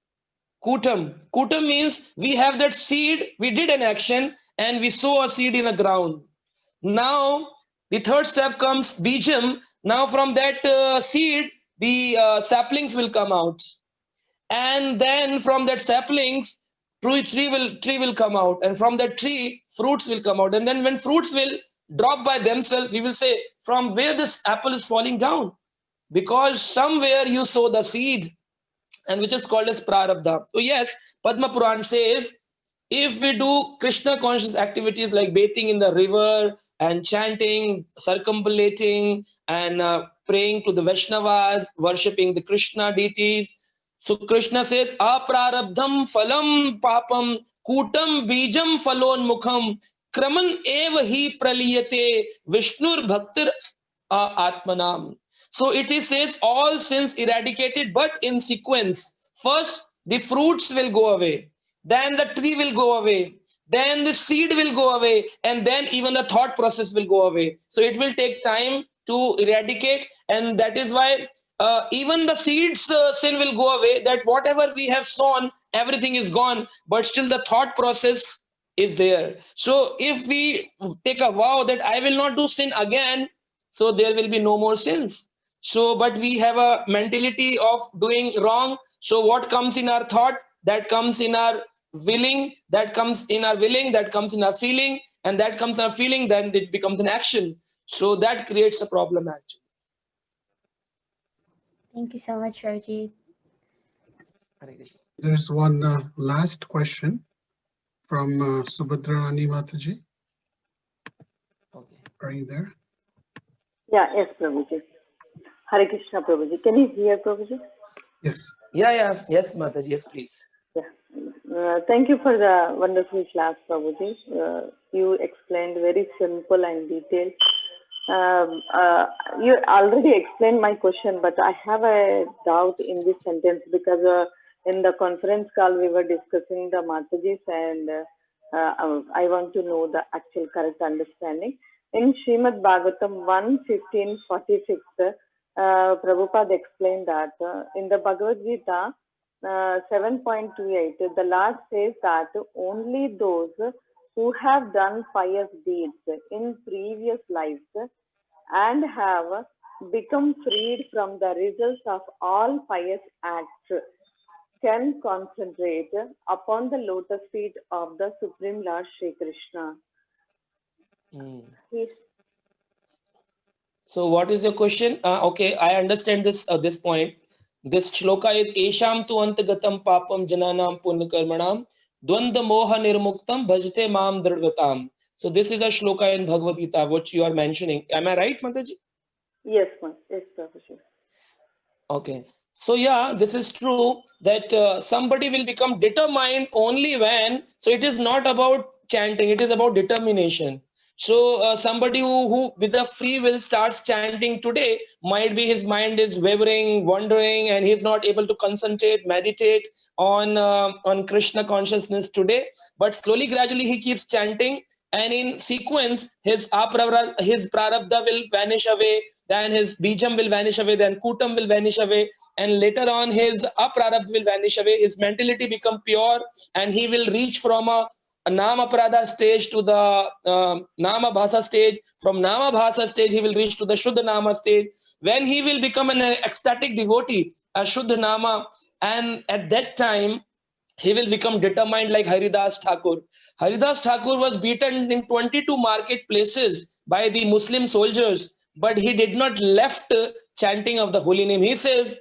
kutam. Kutam means we have that seed, we did an action and we sow a seed in the ground. Now the 3rd step comes bijam. Now from that seed, the saplings will come out. And then from that saplings, tree will come out. And from that tree, fruits will come out. And then when fruits will drop by themselves, we will say, from where this apple is falling down? Because somewhere you sow the seed, and which is called as prarabdha. So yes, Padma Puran says, if we do Krishna conscious activities like bathing in the river and chanting, circumambulating, and praying to the Vaishnavas, worshipping the Krishna deities. So Krishna says, aprarabdham phalam papam kutam bijam falon mukham kraman eva hi praliyate vishnur bhaktir atmanam. So it is says all sins eradicated, but in sequence. First, the fruits will go away. Then the tree will go away. Then the seed will go away. And then even the thought process will go away. So it will take time to eradicate. And that is why even the seeds sin will go away. That whatever we have sown, everything is gone. But still the thought process is there. So if we take a vow that I will not do sin again, so there will be no more sins. So, but we have a mentality of doing wrong. So what comes in our thought, that comes in our willing, that comes in our willing, that comes in our feeling, and that comes in our feeling, then it becomes an action. So that creates a problem actually. Thank you so much, Roji. There's one last question from Subhadra Rani Mataji. Okay. Are you there? Yeah, yes, Prabhuji. Hare Krishna, Prabhuji. Can you hear, Prabhuji? Yes. Yes, Mataji, yes, please. Yeah. Thank you for the wonderful class, Prabhuji. You explained very simple and detailed. You already explained my question, but I have a doubt in this sentence because in the conference call we were discussing the Matajis, and I want to know the actual correct understanding. In Srimad Bhagavatam 1:15:46, Prabhupada explained that in the Bhagavad Gita 7.28, the Lord says that only those who have done pious deeds in previous lives and have become freed from the results of all pious acts can concentrate upon the lotus feet of the Supreme Lord Shri Krishna. So what is your question? Okay, I understand this point. This shloka is Esham tu antagatam papam jananam punya karmanam dvanda moha nirmuktam bhajte mam dridvatam. So this is a shloka in Bhagavad Gita which you are mentioning. Am I right, Mataji? Yes, ma'am. Yes, Prabhuji. Okay. So yeah, this is true that somebody will become determined only when, so it is not about chanting, it is about determination. So somebody who with a free will starts chanting today, might be his mind is wavering, wandering, and he's not able to concentrate, meditate on Krishna consciousness today. But slowly, gradually, he keeps chanting. and in sequence, his prarabdha will vanish away, then his bijam will vanish away, then kutam will vanish away, and later on his aprarabdha will vanish away. His mentality become pure, and he will reach from a nama prada stage to the nama bhasa stage. From nama bhasa stage, he will reach to the shuddha nama stage, when he will become an ecstatic devotee, a shuddha nama, and at that time he will become determined like Haridas Thakur. Haridas Thakur was beaten in 22 marketplaces by the Muslim soldiers, but he did not left chanting of the holy name. He says,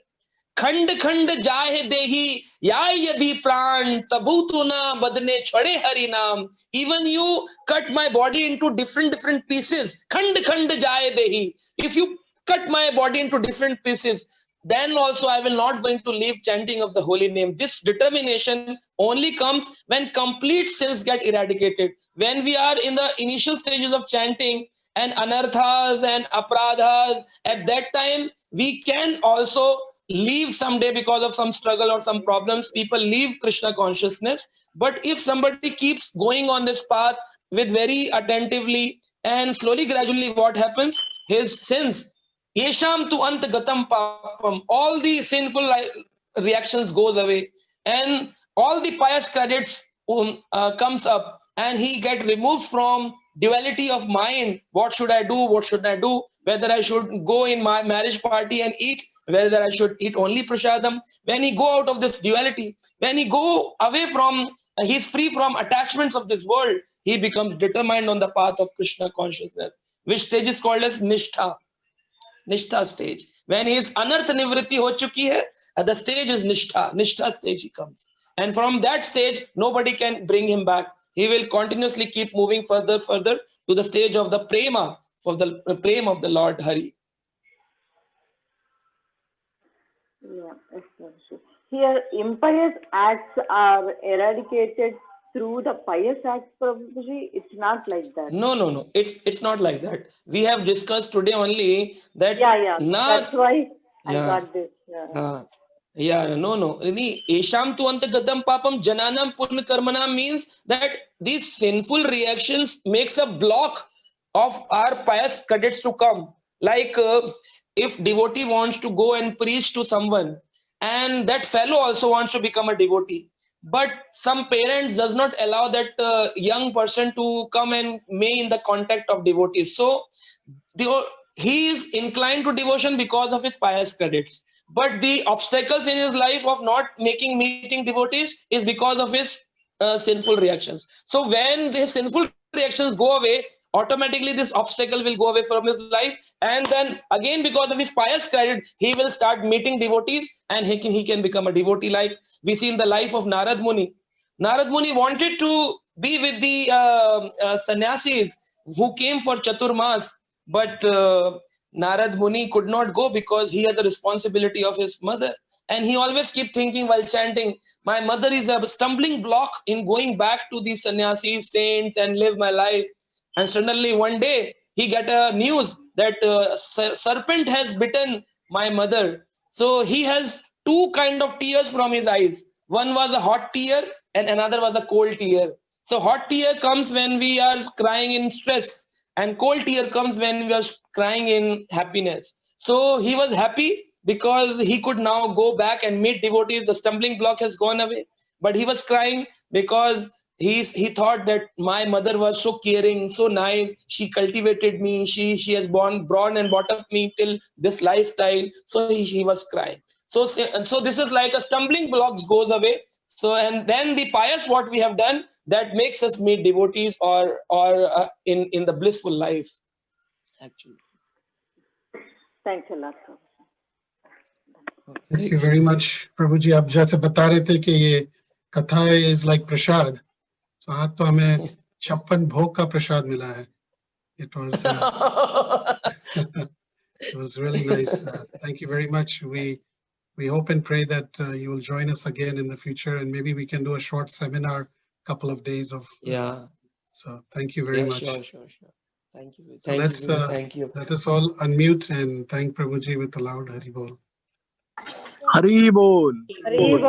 खंड खंड जाहे देही या यदि प्राण तबु तु न बदने छोड़े हरि नाम. Even you cut my body into different pieces, खंड खंड जाए देही, if you cut my body into different pieces, then also I will not going to leave chanting of the holy name. This determination only comes when complete sins get eradicated. When we are in the initial stages of chanting and anarthas and apradhas, at that time we can also leave someday because of some struggle or some problems. People leave Krishna consciousness. But if somebody keeps going on this path with very attentively and slowly, gradually, what happens? His sins, yesham tu ant gatam papam, all the sinful reactions goes away, and all the pious credits comes up, and he get removed from duality of mind. What should I do? What should I do? Whether I should go in my marriage party and eat, whether I should eat only prasadam. When he go out of this duality, when he go away from, he's free from attachments of this world, he becomes determined on the path of Krishna consciousness, which stage is called as Nishtha. Nishtha stage. When his anartha nivritti ho chuki hai, the stage is Nishtha. Nishtha stage he comes. And from that stage, nobody can bring him back. He will continuously keep moving further to the stage of the prema, for the prema of the Lord Hari. Yeah, exactly. Here, impious acts are eradicated through the pious acts, Prabhuji. It's not like that. No. It's not like that. We have discussed today only that. Yeah. That's why I Yeah. got this. Yeah. No. Esham tu antagatam papam jananam purna karmanam means that these sinful reactions makes a block of our pious cadets to come. Like if devotee wants to go and preach to someone, and that fellow also wants to become a devotee, but some parents does not allow that young person to come and may in the contact of devotees. So he is inclined to devotion because of his pious credits. But the obstacles in his life of not meeting devotees is because of his sinful reactions. So when the sinful reactions go away, automatically this obstacle will go away from his life, and then again because of his pious credit, he will start meeting devotees, and he can become a devotee. Like we see in the life of Narad Muni. Narad Muni wanted to be with the sannyasis who came for Chaturmas, but Narad Muni could not go because he has a responsibility of his mother. And he always keep thinking while chanting, my mother is a stumbling block in going back to the sannyasis, saints, and live my life. And suddenly one day he get a news that serpent has bitten my mother. So he has two kind of tears from his eyes. One was a hot tear and another was a cold tear. So hot tear comes when we are crying in stress, and cold tear comes when we are crying in happiness. So he was happy because he could now go back and meet devotees. The stumbling block has gone away. But he was crying because he thought that my mother was so caring, so nice. She cultivated me. She has born and brought up me till this lifestyle. So he was crying. So this is like a stumbling blocks goes away. So and then the pious what we have done, that makes us meet devotees or in the blissful life. Actually. Thanks a lot. Thank you very much, Prabhuji. आप जैसे बता रहे थे कि ये कथा is like Prasad. So आज तो हमें 56 भोग का प्रसाद मिला है. It was really nice. Thank you very much. We hope and pray that you will join us again in the future, and maybe we can do a short seminar, couple of days of. So thank you very much. Sure. Thank you. So Thank you. Let us all unmute and thank Prabhuji with a loud Hari Bol. Hari Bol. Hari Bol.